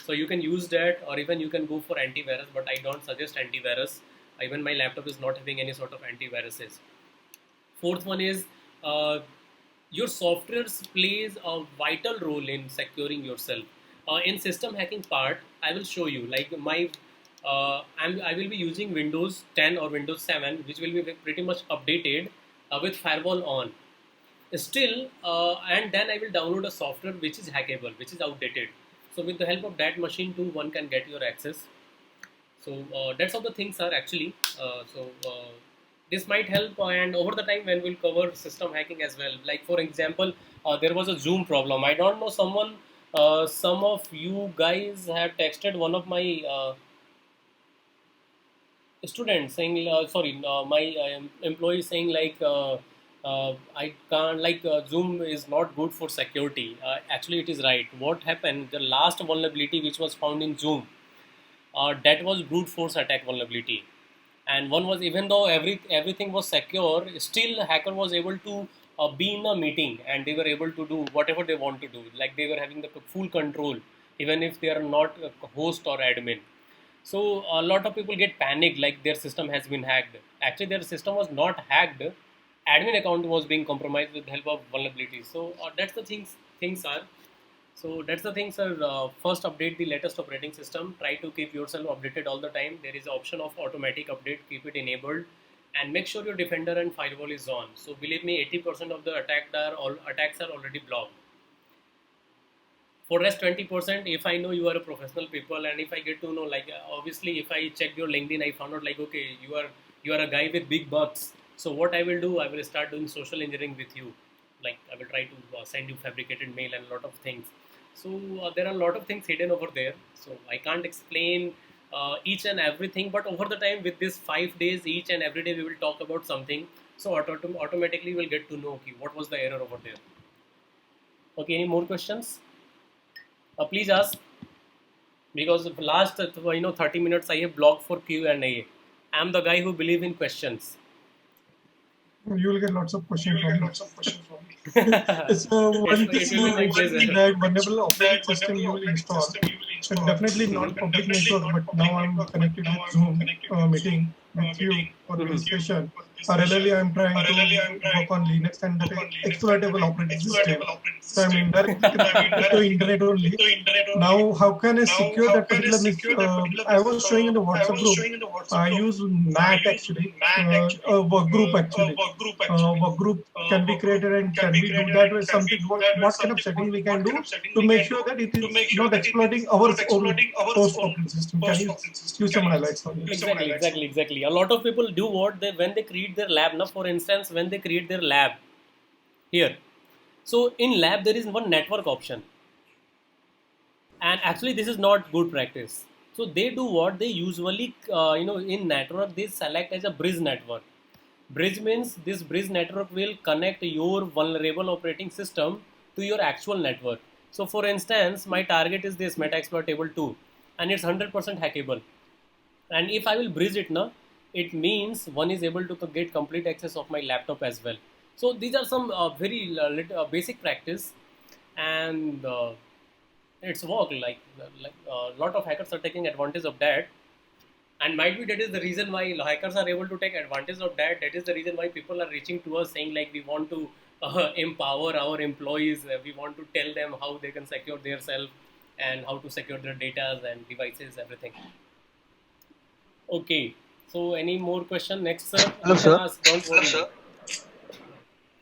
[SPEAKER 1] So you can use that, or even you can go for antivirus. But I don't suggest antivirus. Even my laptop is not having any sort of antiviruses. Fourth one is your software plays a vital role in securing yourself. In system hacking part, I will show you like I will be using Windows 10 or Windows 7, which will be pretty much updated with firewall on. Still, and then I will download a software which is hackable, which is outdated. So with the help of that machine too, one can get your access. So that's how the things are actually. This might help, and over the time when we'll cover system hacking as well. Like for example, there was a Zoom problem. I don't know some of you guys had texted one of my students saying, my employee saying like, I can't like Zoom is not good for security. Actually, it is right. What happened? The last vulnerability which was found in Zoom, that was brute force attack vulnerability, and one was even though everything was secure, still hacker was able to be in a meeting and they were able to do whatever they want to do. Like they were having the full control, even if they are not a host or admin. So a lot of people get panicked like their system has been hacked. Actually, their system was not hacked. Admin account was being compromised with the help of vulnerabilities. So that's the things are. So that's the thing, sir. First, update the latest operating system. Try to keep yourself updated all the time. There is an option of automatic update. Keep it enabled, and make sure your Defender and firewall is on. So believe me, 80% of the attacks are already blocked. For rest 20%, if I know you are a professional people, and if I get to know, like obviously, if I checked your LinkedIn, I found out like okay, you are a guy with big bucks. So what I will do, I will start doing social engineering with you. Like I will try to send you fabricated mail and a lot of things. So there are a lot of things hidden over there. So I can't explain each and everything, but over the time with this 5 days, each and every day we will talk about something. So automatically we'll get to know okay, what was the error over there. Okay, any more questions? Please ask, because the last 30 minutes I have blocked for Q&A. I'm the guy who believe in questions.
[SPEAKER 2] You will get lots of questions from me. So one thing that vulnerable operating system you will install, and definitely not public network, but now I'm connected with Zoom meeting. with you for
[SPEAKER 1] Mhm.
[SPEAKER 2] this session. Parallelly, I'm trying to work on Linux and that exploitable operating system. So I'm indirectly connected to internet only. Now, how can I secure that particular I was showing in the WhatsApp group. I use NAT actually, a work group actually. Work group can be created and can we do that with something? What kind of setting we can do to make sure that it is not exploiting our own host operating system? Can you give some highlights on it?
[SPEAKER 1] Exactly. A lot of people do what they when they create their lab. Now, for instance, when they create their lab here, so in lab there is one network option, and actually this is not good practice. So they do what they usually, in network they select as a bridge network. Bridge means this bridge network will connect your vulnerable operating system to your actual network. So for instance, my target is this Metasploit table 2, and it's 100% hackable. And if I will bridge it now, it means one is able to get complete access of my laptop as well. So these are some very basic practice, and it's work like a lot of hackers are taking advantage of that, and might be that is the reason why hackers are able to take advantage of that. That is the reason why people are reaching to us saying like we want to empower our employees, we want to tell them how they can secure their self and how to secure their data and devices, everything. Okay, so any more question? Next, sir,
[SPEAKER 3] Hello,
[SPEAKER 1] you can
[SPEAKER 3] sir.
[SPEAKER 1] ask. Don't worry.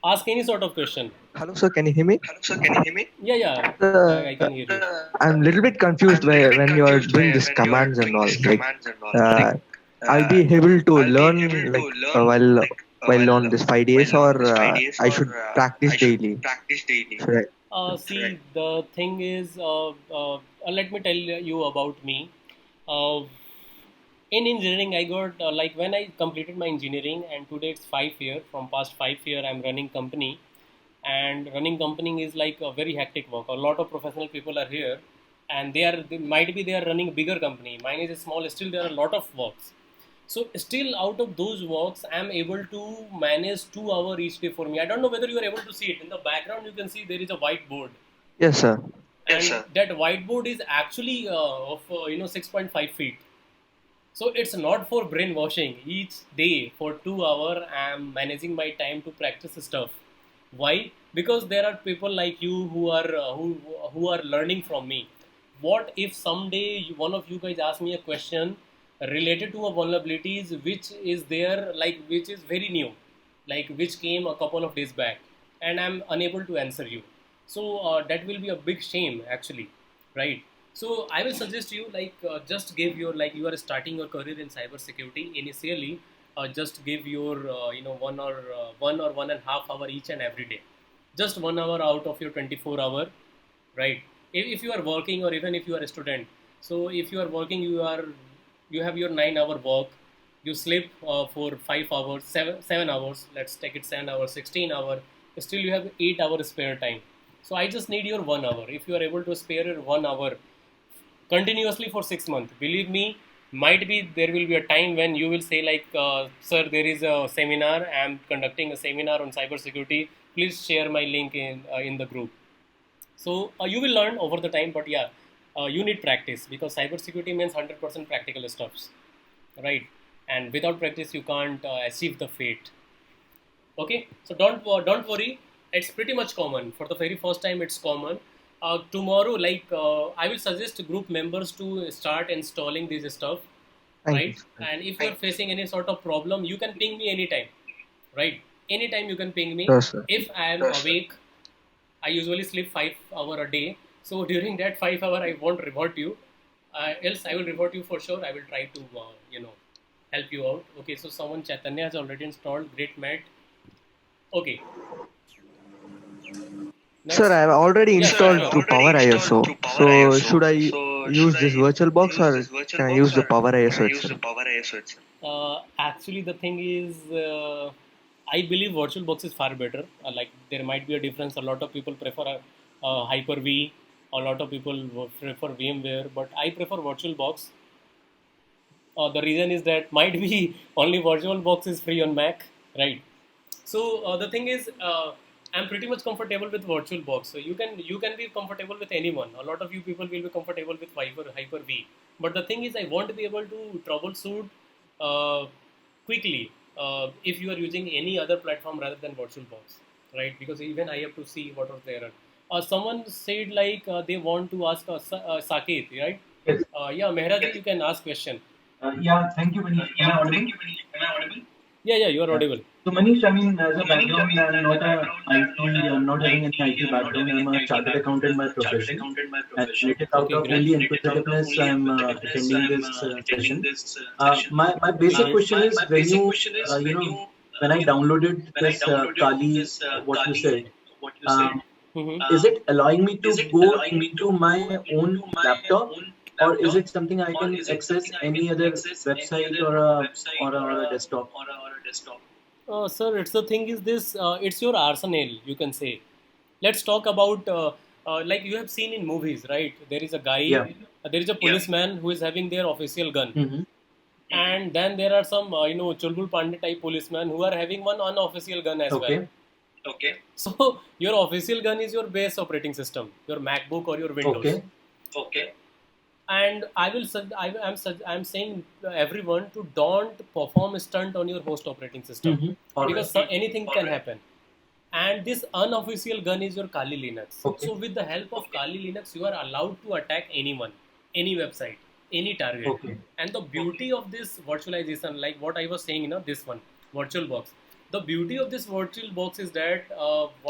[SPEAKER 1] Ask any sort of question.
[SPEAKER 3] Hello, sir. Can you hear me?
[SPEAKER 1] Yeah, I
[SPEAKER 3] Uh,
[SPEAKER 1] can hear you.
[SPEAKER 3] I'm a little bit confused when you are doing these commands and all. Uh, I'll be able to learn while on this 5 days, or I should practice daily. Should I?
[SPEAKER 1] See, the thing is, let me tell you about me. Uh, in engineering, I got like when I completed my engineering, and today it's 5 year. From past 5 year, I'm running company, and running company is like a very hectic work. A lot of professional people are here, and they might be they are running a bigger company. Mine is a small. Still, there are a lot of works. So still out of those works, I'm able to manage 2 hour each day for me. I don't know whether you are able to see it in the background. You can see there is a whiteboard,
[SPEAKER 3] Yes, sir.
[SPEAKER 1] and that whiteboard is actually of 6.5 feet. So it's not for brainwashing. Each day for 2 hour, I'm managing my time to practice stuff. Why? Because there are people like you who are learning from me. What if someday one of you guys ask me a question related to a vulnerabilities which is there, like which is very new, like which came a couple of days back, and I'm unable to answer you. So that will be a big shame actually, right? So I will suggest you like just give your, like you are starting your career in cybersecurity initially. Just give your 1 or 1.5 hour each and every day, just 1 hour out of your 24 hour, right? If you are working, or even if you are a student, so if you are working, you have your 9 hour work, you sleep for 5 hours, 7 hours, let's take it 7 hours, 16 hour, still you have 8 hours spare time. So I just need your 1 hour. If you are able to spare your 1 hour continuously for 6 months, believe me, might be there will be a time when you will say like, sir, there is a seminar, I'm conducting a seminar on cybersecurity, please share my link in the group. So you will learn over the time, but yeah, you need practice, because cybersecurity means 100% practical stuffs, right? And without practice you can't achieve the fate. Okay, so don't worry, it's pretty much common. For the very first time it's common. Tomorrow, like I will suggest group members to start installing this stuff,
[SPEAKER 3] Thank you,
[SPEAKER 1] right?
[SPEAKER 3] sir.
[SPEAKER 1] And if you're facing any sort of problem, you can ping me anytime, right? Anytime you can ping me.
[SPEAKER 3] Sure, sir.
[SPEAKER 1] If I am awake, I usually sleep 5 hour a day, so during that 5 hour I won't revert you. Else I will revert you for sure. I will try to help you out. Okay, so someone, Chaitanya, has already installed. Great, Matt. Okay,
[SPEAKER 3] Sir,
[SPEAKER 1] next.
[SPEAKER 3] I have already
[SPEAKER 1] Yeah, sure,
[SPEAKER 3] installed
[SPEAKER 1] sure.
[SPEAKER 3] through Power ISO. So should I use this virtual box, or can I use the Power ISO itself?
[SPEAKER 1] Actually, the thing is, I believe VirtualBox is far better. Like there might be a difference. A lot of people prefer Hyper-V. A lot of people prefer VMware, but I prefer VirtualBox. The reason is that might be only VirtualBox is free on Mac, right? So the thing is, I'm pretty much comfortable with VirtualBox. So you can be comfortable with anyone. A lot of you people will be comfortable with Hyper-V. But the thing is, I want to be able to troubleshoot. Uh, quickly if you are using any other platform rather than VirtualBox, right? Because even I have to see what was there. Someone said like they want to ask Saket, right?
[SPEAKER 4] Yes.
[SPEAKER 1] Yeah, Mehraji, you can ask question.
[SPEAKER 4] Yeah, thank you, Manish. Am I audible?
[SPEAKER 1] Yeah, yeah, you are
[SPEAKER 4] Yeah.
[SPEAKER 1] audible.
[SPEAKER 4] So, Manish, I mean, as a background, I'm not a IT, not having any IT background. I'm a chartered accountant by profession, and it is out
[SPEAKER 1] Okay,
[SPEAKER 4] of
[SPEAKER 1] great.
[SPEAKER 4] only inquisitiveness I'm attending this session. My basic
[SPEAKER 1] Mhm.
[SPEAKER 4] question is when when I downloaded this Kali, what you said, um,
[SPEAKER 1] Mhm.
[SPEAKER 4] is it allowing me to go into my own laptop, or is it something I can access any other website or a desktop?
[SPEAKER 1] Sir, it's the thing is this. It's your arsenal, you can say. Let's talk about like you have seen in movies, right? There is a guy,
[SPEAKER 4] Yeah.
[SPEAKER 1] there is a policeman who is having their official gun,
[SPEAKER 4] Mm-hmm.
[SPEAKER 1] and then there are some Chulbul Pandey type policemen who are having one unofficial gun as well.
[SPEAKER 4] Okay.
[SPEAKER 1] So your official gun is your base operating system, your MacBook or your Windows.
[SPEAKER 4] Okay.
[SPEAKER 1] And I will I'm saying everyone to don't perform stunt on your host operating system
[SPEAKER 4] Mm-hmm. All right.
[SPEAKER 1] because anything can happen. And this unofficial gun is your Kali Linux.
[SPEAKER 4] Okay.
[SPEAKER 1] So with the help of Kali Linux, you are allowed to attack anyone, any website, any target.
[SPEAKER 4] Okay.
[SPEAKER 1] And the beauty of this virtualization, like what I was saying, this one, VirtualBox. The beauty of this VirtualBox is that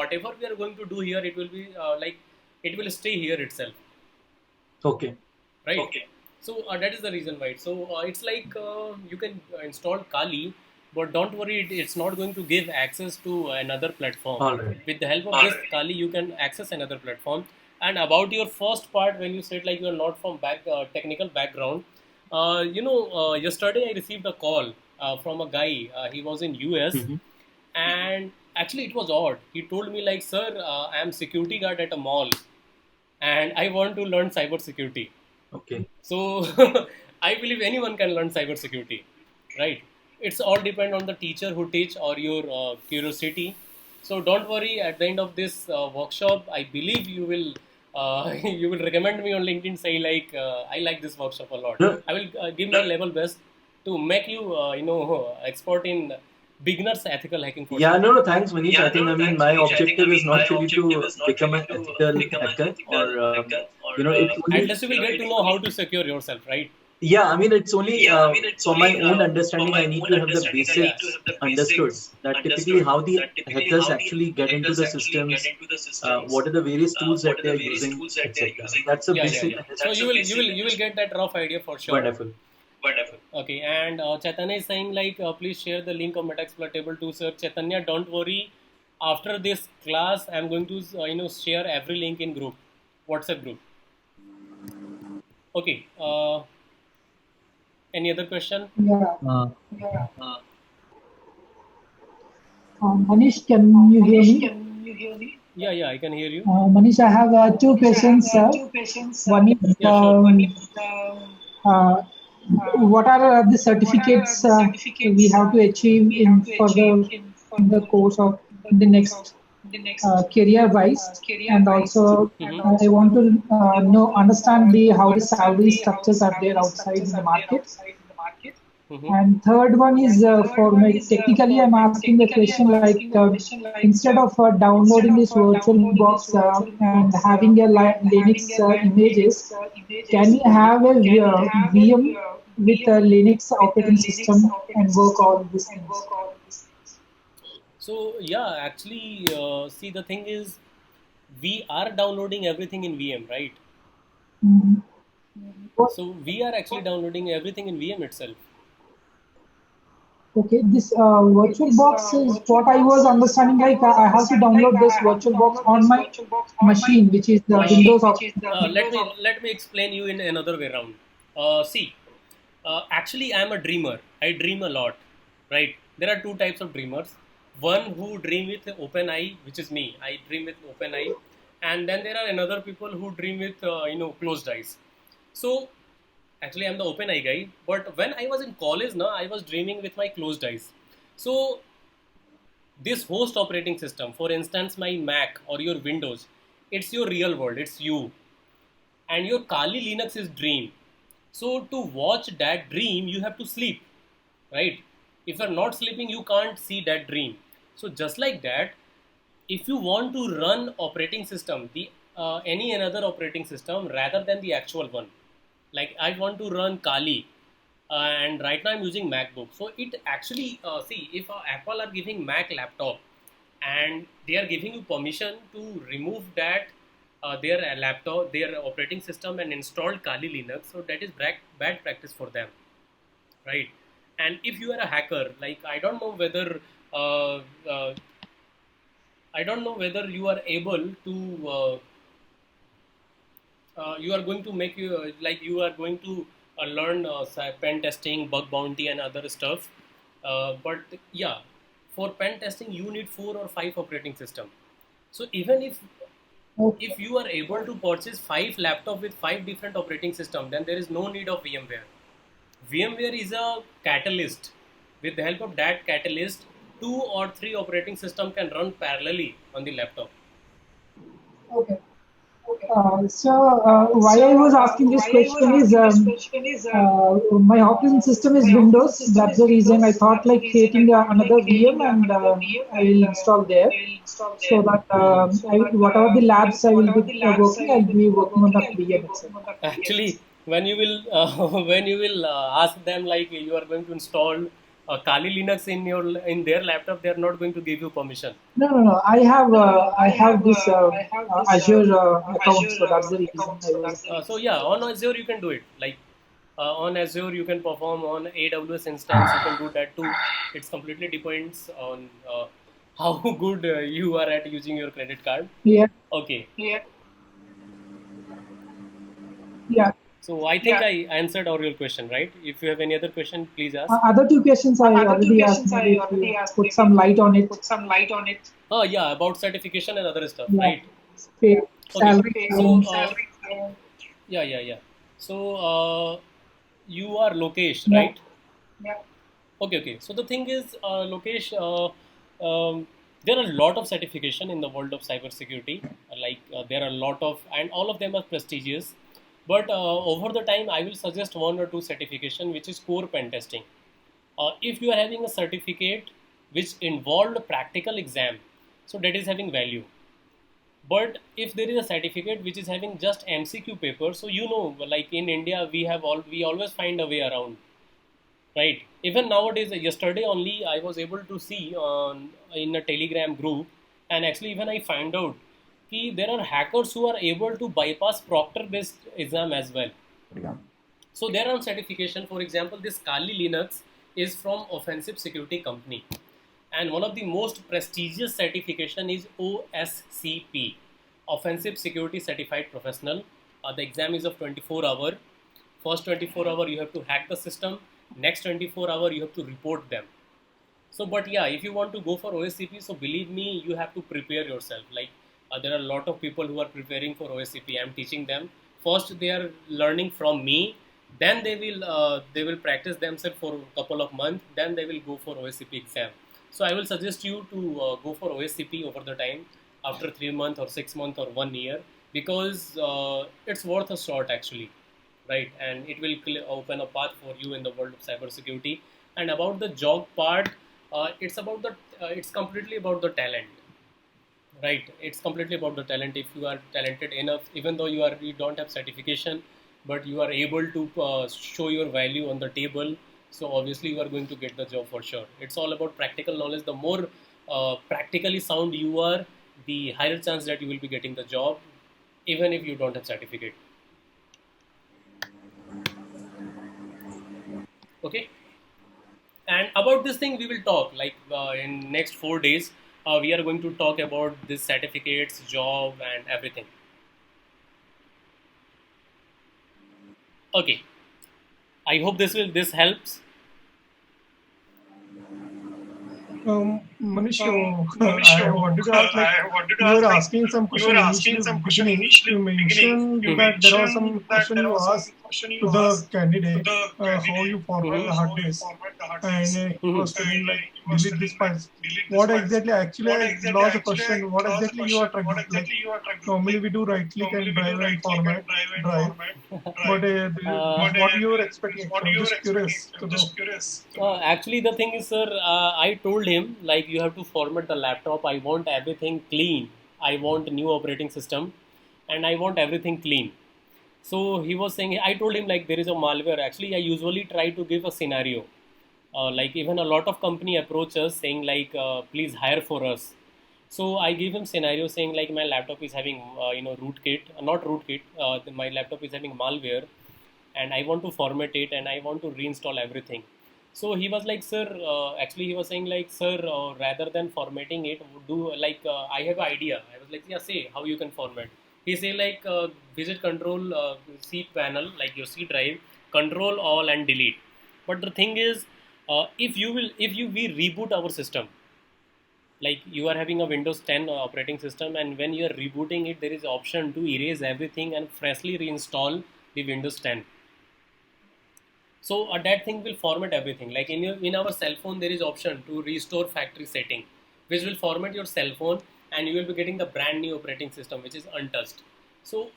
[SPEAKER 1] whatever we are going to do here, it will be like it will stay here itself,
[SPEAKER 4] Okay.
[SPEAKER 1] right? So that is the reason why. So it's like you can install Kali, but don't worry, it's not going to give access to another platform.
[SPEAKER 4] All right.
[SPEAKER 1] With the help of this Kali, you can access another platform. And about your first part, when you said like you are not from technical background, yesterday I received a call from a guy. He was in US,
[SPEAKER 4] Mm-hmm.
[SPEAKER 1] and actually it was odd. He told me like, "Sir, I am security guard at a mall, and I want to learn cybersecurity."
[SPEAKER 4] Okay.
[SPEAKER 1] So I believe anyone can learn cybersecurity, right? It's all depend on the teacher who teach or your curiosity. So don't worry. At the end of this workshop, I believe you will you will recommend me on LinkedIn. Say like I like this workshop a lot.
[SPEAKER 4] No.
[SPEAKER 1] I will give my level best to make you expert in beginners ethical hacking for
[SPEAKER 4] Yeah,
[SPEAKER 1] sure.
[SPEAKER 4] no, no, thanks, Manish. I think, I mean, my objective is not really to become an ethical hacker or, it's
[SPEAKER 1] At
[SPEAKER 4] only,
[SPEAKER 1] least you will get to know how to secure yourself, right?
[SPEAKER 4] yeah, I mean, it's only for my own understanding, I need to have the basics understood that typically how the hackers actually get into the systems, what are the various tools that they are using, etc. That's a
[SPEAKER 1] Yeah, yeah,
[SPEAKER 4] basic.
[SPEAKER 1] yeah. So you will get that rough idea for sure.
[SPEAKER 4] Wonderful.
[SPEAKER 1] Okay, and Chaitanya is saying like please share the link of Metaxploit table to sir. Chaitanya, don't worry. After this class, I'm going to share every link in group, WhatsApp group. Okay. Any other question?
[SPEAKER 5] Yeah.
[SPEAKER 4] Uh,
[SPEAKER 5] Manish, can you hear me?
[SPEAKER 1] Yeah, yeah, I can hear you.
[SPEAKER 5] Manish, I have two questions, sir. One is,
[SPEAKER 1] Yeah, sure.
[SPEAKER 5] uh, what are the certificates we have to achieve in the course of the next career-wise, and also I want to understand how the salary structures are there outside in the market.
[SPEAKER 1] Mm-hmm.
[SPEAKER 5] And third one is for my technically, I'm asking the question like instead of downloading this virtual box and having a Linux images, can you have a VM with a Linux operating system and work all these things?
[SPEAKER 1] So yeah, actually, see the thing is, we are downloading everything in VM, right?
[SPEAKER 5] Mhm. What-
[SPEAKER 1] So we are actually downloading everything in VM itself.
[SPEAKER 5] Okay, this virtual box is what I was understanding. Like I have to download this virtual box on my machine, which is the Windows operating.
[SPEAKER 1] Let me explain you in another way around. See, actually, I'm a dreamer. I dream a lot, right? There are two types of dreamers. One who dream with open eye, which is me. I dream with open eye, and then there are another people who dream with closed eyes. So actually, I'm the open eye guy. But when I was in college, now I was dreaming with my closed eyes. So this host operating system, for instance, my Mac or your Windows, it's your real world. It's you, and your Kali Linux is dream. So to watch that dream, you have to sleep, right? If you're not sleeping, you can't see that dream. So just like that, if you want to run operating system, the any another operating system rather than the actual one, like I want to run Kali, and right now I'm using MacBook. So it actually, see, if Apple are giving Mac laptop and they are giving you permission to remove that their laptop, their operating system, and install Kali Linux, so that is bad practice for them, right? And if you are a hacker, like uh, uh, I don't know whether you are able to you are going to make you like you are going to learn pen testing, bug bounty, and other stuff. But yeah, for pen testing, you need 4 or 5 operating system. So even if
[SPEAKER 5] Okay.
[SPEAKER 1] you are able to purchase 5 laptop with 5 different operating system, then there is no need of VMware. VMware is a catalyst. With the help of that catalyst, 2 or 3 operating system can run parallelly on the laptop.
[SPEAKER 5] Okay. Why I was asking this question is my operating system is Windows. That's the reason I thought like creating another VM and I will install there so that whatever the labs I will be working, I'll be working on that VM itself.
[SPEAKER 1] Actually, when you will when you will ask them like you are going to install Kali Linux in their laptop, they are not going to give you permission.
[SPEAKER 5] No, no, no. I have this Azure account, so that's the reason I was.
[SPEAKER 1] So yeah, on Azure you can do it. Like on Azure you can perform, on AWS instance you can do that too. It's completely depends on how good you are at using your credit card.
[SPEAKER 5] Yeah,
[SPEAKER 1] Okay,
[SPEAKER 5] yeah.
[SPEAKER 1] so I think I answered all your question, right? If you have any other question, please ask.
[SPEAKER 5] Other two questions I already asked. Maybe if you put some light on it.
[SPEAKER 1] Oh yeah, about certification and other stuff,
[SPEAKER 5] Yeah.
[SPEAKER 1] right?
[SPEAKER 5] Pay,
[SPEAKER 1] Okay,
[SPEAKER 5] salary
[SPEAKER 1] so
[SPEAKER 5] allowance.
[SPEAKER 1] yeah. So you are Lokesh,
[SPEAKER 5] Yeah.
[SPEAKER 1] right? Okay. So the thing is, Lokesh, there are a lot of certification in the world of cybersecurity. There are a lot of, and all of them are prestigious. But over the time, I will suggest 1 or 2 certification, which is core pen testing. If you are having a certificate which involved practical exam, so that is having value. But if there is a certificate which is having just MCQ paper, so like in India, we always find a way around, right? Even nowadays, yesterday only I was able to see on in a Telegram group, and actually even I find out there are hackers who are able to bypass Proctor-based exam as well. So there are certification. For example, this Kali Linux is from Offensive Security Company, and one of the most prestigious certification is OSCP, Offensive Security Certified Professional. The exam is of 24 hour. First 24 hour you have to hack the system. Next 24 hour you have to report them. So, but yeah, if you want to go for OSCP, so believe me, you have to prepare yourself. Like there are a lot of people who are preparing for OSCP. I'm teaching them. First, they are learning from me. Then they will practice themselves for a couple of months. Then they will go for OSCP exam. So I will suggest you to go for OSCP over the time after 3 months or 6 months or 1 year, because it's worth a shot actually, right? And it will open a path for you in the world of cybersecurity. And about the job part, it's completely about the talent, right? It's completely about the talent. If you are talented enough, even though you don't have certification, but you are able to show your value on the table, so obviously you are going to get the job for sure. It's all about practical knowledge. The more practically sound you are, the higher chance that you will be getting the job, even if you don't have certificate. Okay. And about this thing we will talk like in next 4 days. We are going to talk about this certificates, job, and everything. Okay, I hope this helps.
[SPEAKER 2] Um, Manish, I wanted to ask, like, you were asking some question initially beginning. You mentioned that there was some question you asked to the candidate, how you format the hard disk, and he was telling like delete this files. What exactly? Actually, I lost the question. What exactly you are trying? Like, normally we do right click and drive and format drive, but what you were expecting? Actually, I'm just curious to know.
[SPEAKER 1] Actually, the thing is, sir, I told him like you have to format the laptop. I want everything clean. I want new operating system, and I want everything clean. So he was saying, I told him like there is a malware. Actually, I usually try to give a scenario. Like even a lot of company approach us saying like, please hire for us. So I gave him scenario saying like my laptop is having rootkit, not rootkit. My laptop is having malware, and I want to format it and I want to reinstall everything. So he was like, sir, actually he was saying like, sir, rather than formatting it, do like I have an idea. I was like, yeah, say how you can format. He say like visit control C panel, like your C drive, control all and delete. But the thing is, if you we reboot our system, like you are having a Windows 10 operating system, and when you are rebooting it, there is option to erase everything and freshly reinstall the Windows 10. So that thing will format everything. Like in our cell phone there is option to restore factory setting, which will format your cell phone, and you will be getting the brand new operating system which is untouched. So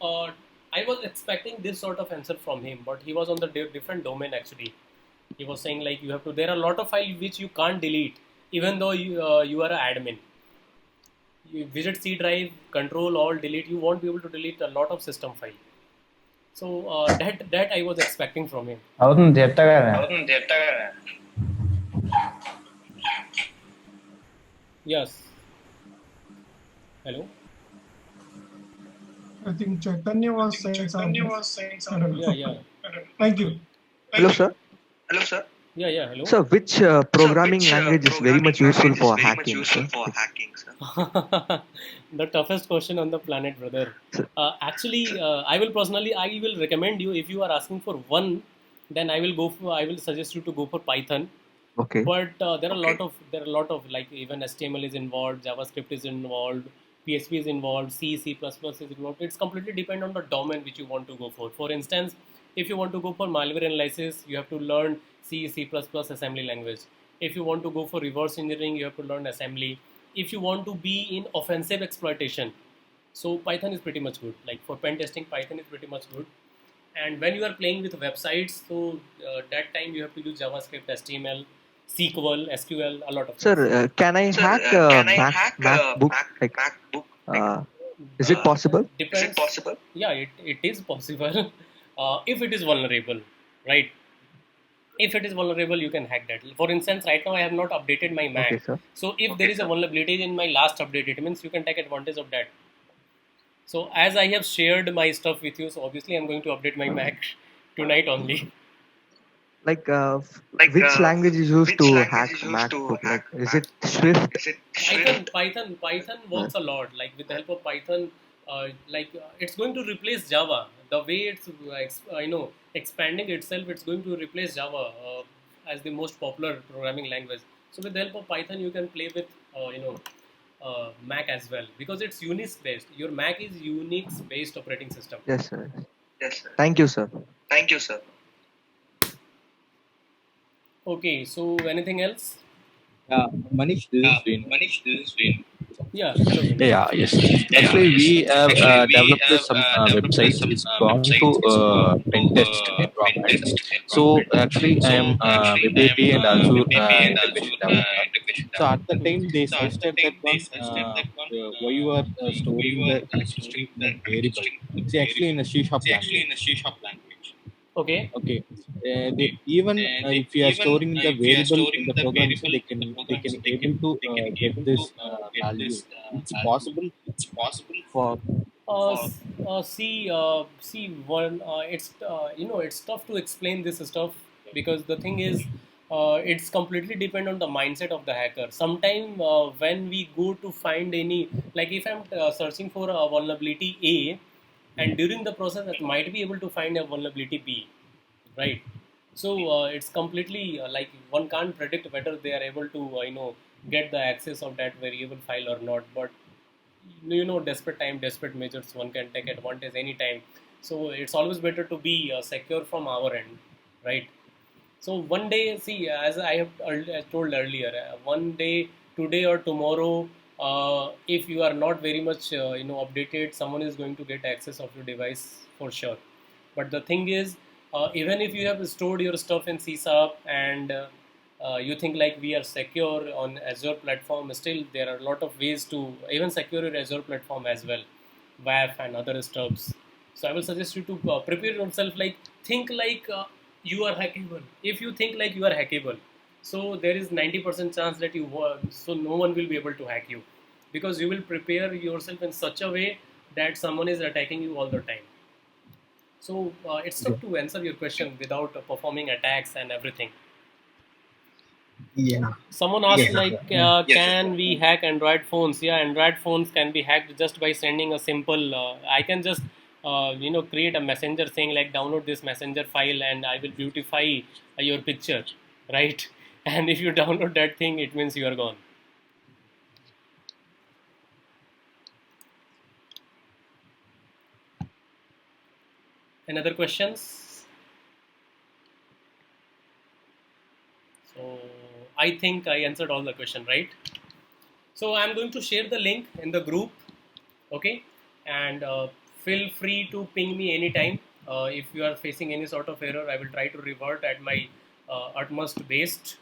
[SPEAKER 1] I was expecting this sort of answer from him, but he was on the different domain. Actually he was saying like you have to, there are a lot of files which you can't delete even though you are an admin. You visit C drive, control all delete, you won't be able to delete a lot of system file. So that I was expecting from him.
[SPEAKER 6] అవుతుంది ఎట్టగానే
[SPEAKER 1] Yes. Hello.
[SPEAKER 2] I think Chaitanya was saying something. I don't know.
[SPEAKER 1] Yeah.
[SPEAKER 2] Thank you.
[SPEAKER 3] Hello, sir.
[SPEAKER 1] Yeah. Hello.
[SPEAKER 3] So, which programming language is very much useful for hacking, sir?
[SPEAKER 1] The toughest question on the planet, brother. Actually, I will recommend you, if you are asking for one, then I will suggest you to go for Python.
[SPEAKER 3] Okay.
[SPEAKER 1] But there are a lot of like even HTML is involved, JavaScript is involved, PHP is involved, C++ is involved. It's completely depend on the domain which you want to go for. For instance, if you want to go for malware analysis, you have to learn C++ assembly language. If you want to go for reverse engineering, you have to learn assembly. If you want to be in offensive exploitation, so Python is pretty much good. Like for pen testing, Python is pretty much good. And when you are playing with websites, so that time you have to use JavaScript, HTML, SQL, a lot of
[SPEAKER 3] Sir,
[SPEAKER 1] things.
[SPEAKER 3] can I hack a MacBook? Like, is it possible?
[SPEAKER 1] Depends. Yeah, it is possible. If it is vulnerable, right? If it is vulnerable, you can hack that. For instance, right now I have not updated my Mac.
[SPEAKER 3] Okay, sir.
[SPEAKER 1] So if there is a vulnerability in my last update, it means you can take advantage of that. So as I have shared my stuff with you, so obviously I'm going to update my Mac tonight only.
[SPEAKER 3] Like, which language is used to hack MacBook? Like, is it Swift?
[SPEAKER 1] Python works a lot. Like with the help of Python, it's going to replace Java. The way it's expanding itself, it's going to replace Java as the most popular programming language. So with the help of Python, you can play with Mac as well, because it's Unix based. Your Mac is Unix based operating system.
[SPEAKER 3] Yes, sir. Thank you, sir.
[SPEAKER 1] Okay, so anything else?
[SPEAKER 6] Manish, this is Vin.
[SPEAKER 1] Yeah. Hello, Vinay.
[SPEAKER 6] Yes. Actually, we have developed some website which is gone to pen test environment. So actually, I am Web API and Azure integration developer. So at the time, they suggested that why you are storing the string in a variable. It's actually in a C# language.
[SPEAKER 1] Okay.
[SPEAKER 6] Okay. Even if you are storing the variable in the program, so they can able to get this value. It's possible for
[SPEAKER 1] it's tough to explain this stuff, because the thing is, it's completely depend on the mindset of the hacker. Sometime when we go to find any, like if I'm searching for a vulnerability A, and during the process I might be able to find a vulnerability B, right? So it's completely like one can't predict whether they are able to get the access of that variable file or not. But desperate time, desperate measures, one can take advantage anytime. So it's always better to be secure from our end, right? So one day, see, as I have told earlier, one day, today or tomorrow, if you are not very much, updated, someone is going to get access of your device for sure. But the thing is, even if you have stored your stuff in CSAP and you think like we are secure on Azure platform, still there are a lot of ways to even secure your Azure platform as well, WAF and other stuffs. So I will suggest you to prepare yourself, like think like you are hackable. If you think like you are hackable, so there is 90% chance that so no one will be able to hack you, because you will prepare yourself in such a way that someone is attacking you all the time. So it's tough to answer your question without performing attacks and everything.
[SPEAKER 7] Yeah.
[SPEAKER 1] Someone asked like, can we hack Android phones? Yeah, Android phones can be hacked just by sending a simple. I can just create a messenger saying like download this messenger file and I will beautify your picture, right? And if you download that thing, it means you are gone. Another questions? So I think I answered all the question, right? So I'm going to share the link in the group, okay? And feel free to ping me anytime. If you are facing any sort of error, I will try to revert at my utmost best.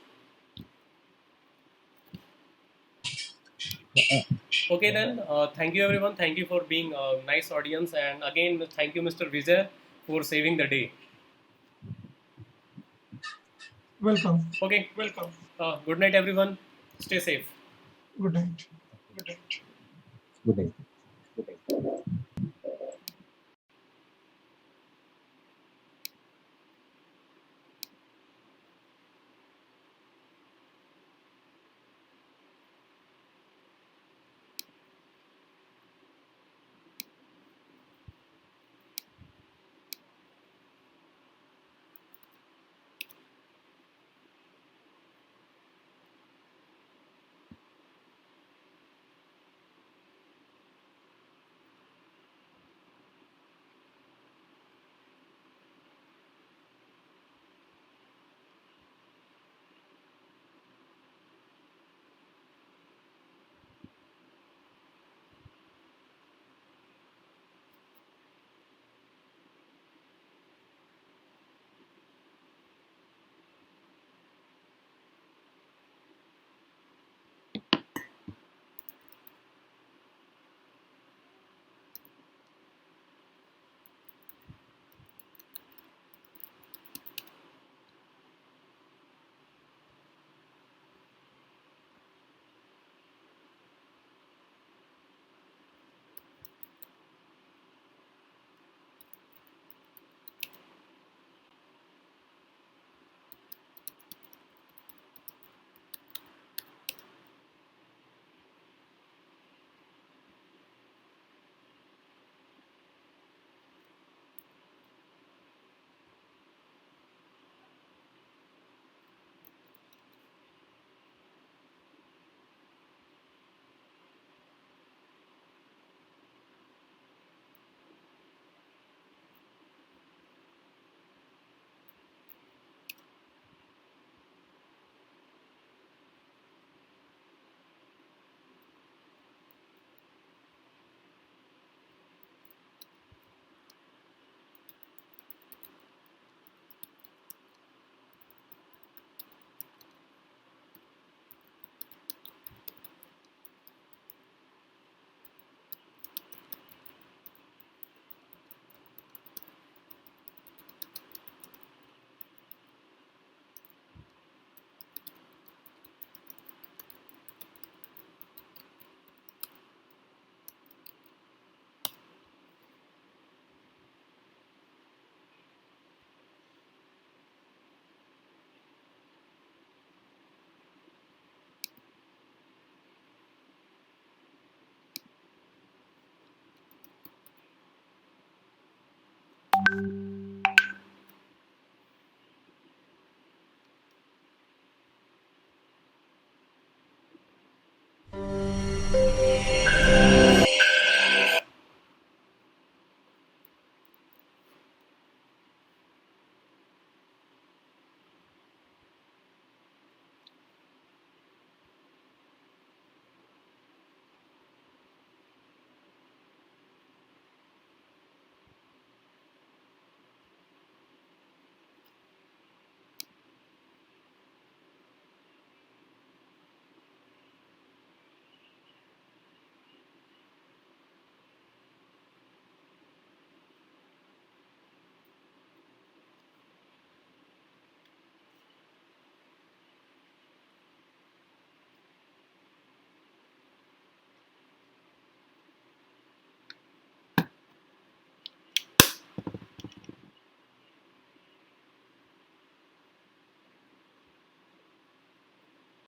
[SPEAKER 1] Okay then, thank you everyone. Thank you for being a nice audience. And again, thank you Mr. Vijay for saving the day.
[SPEAKER 2] Welcome.
[SPEAKER 1] Okay, welcome. Good night everyone. Stay safe.
[SPEAKER 2] Good night.
[SPEAKER 7] Good day.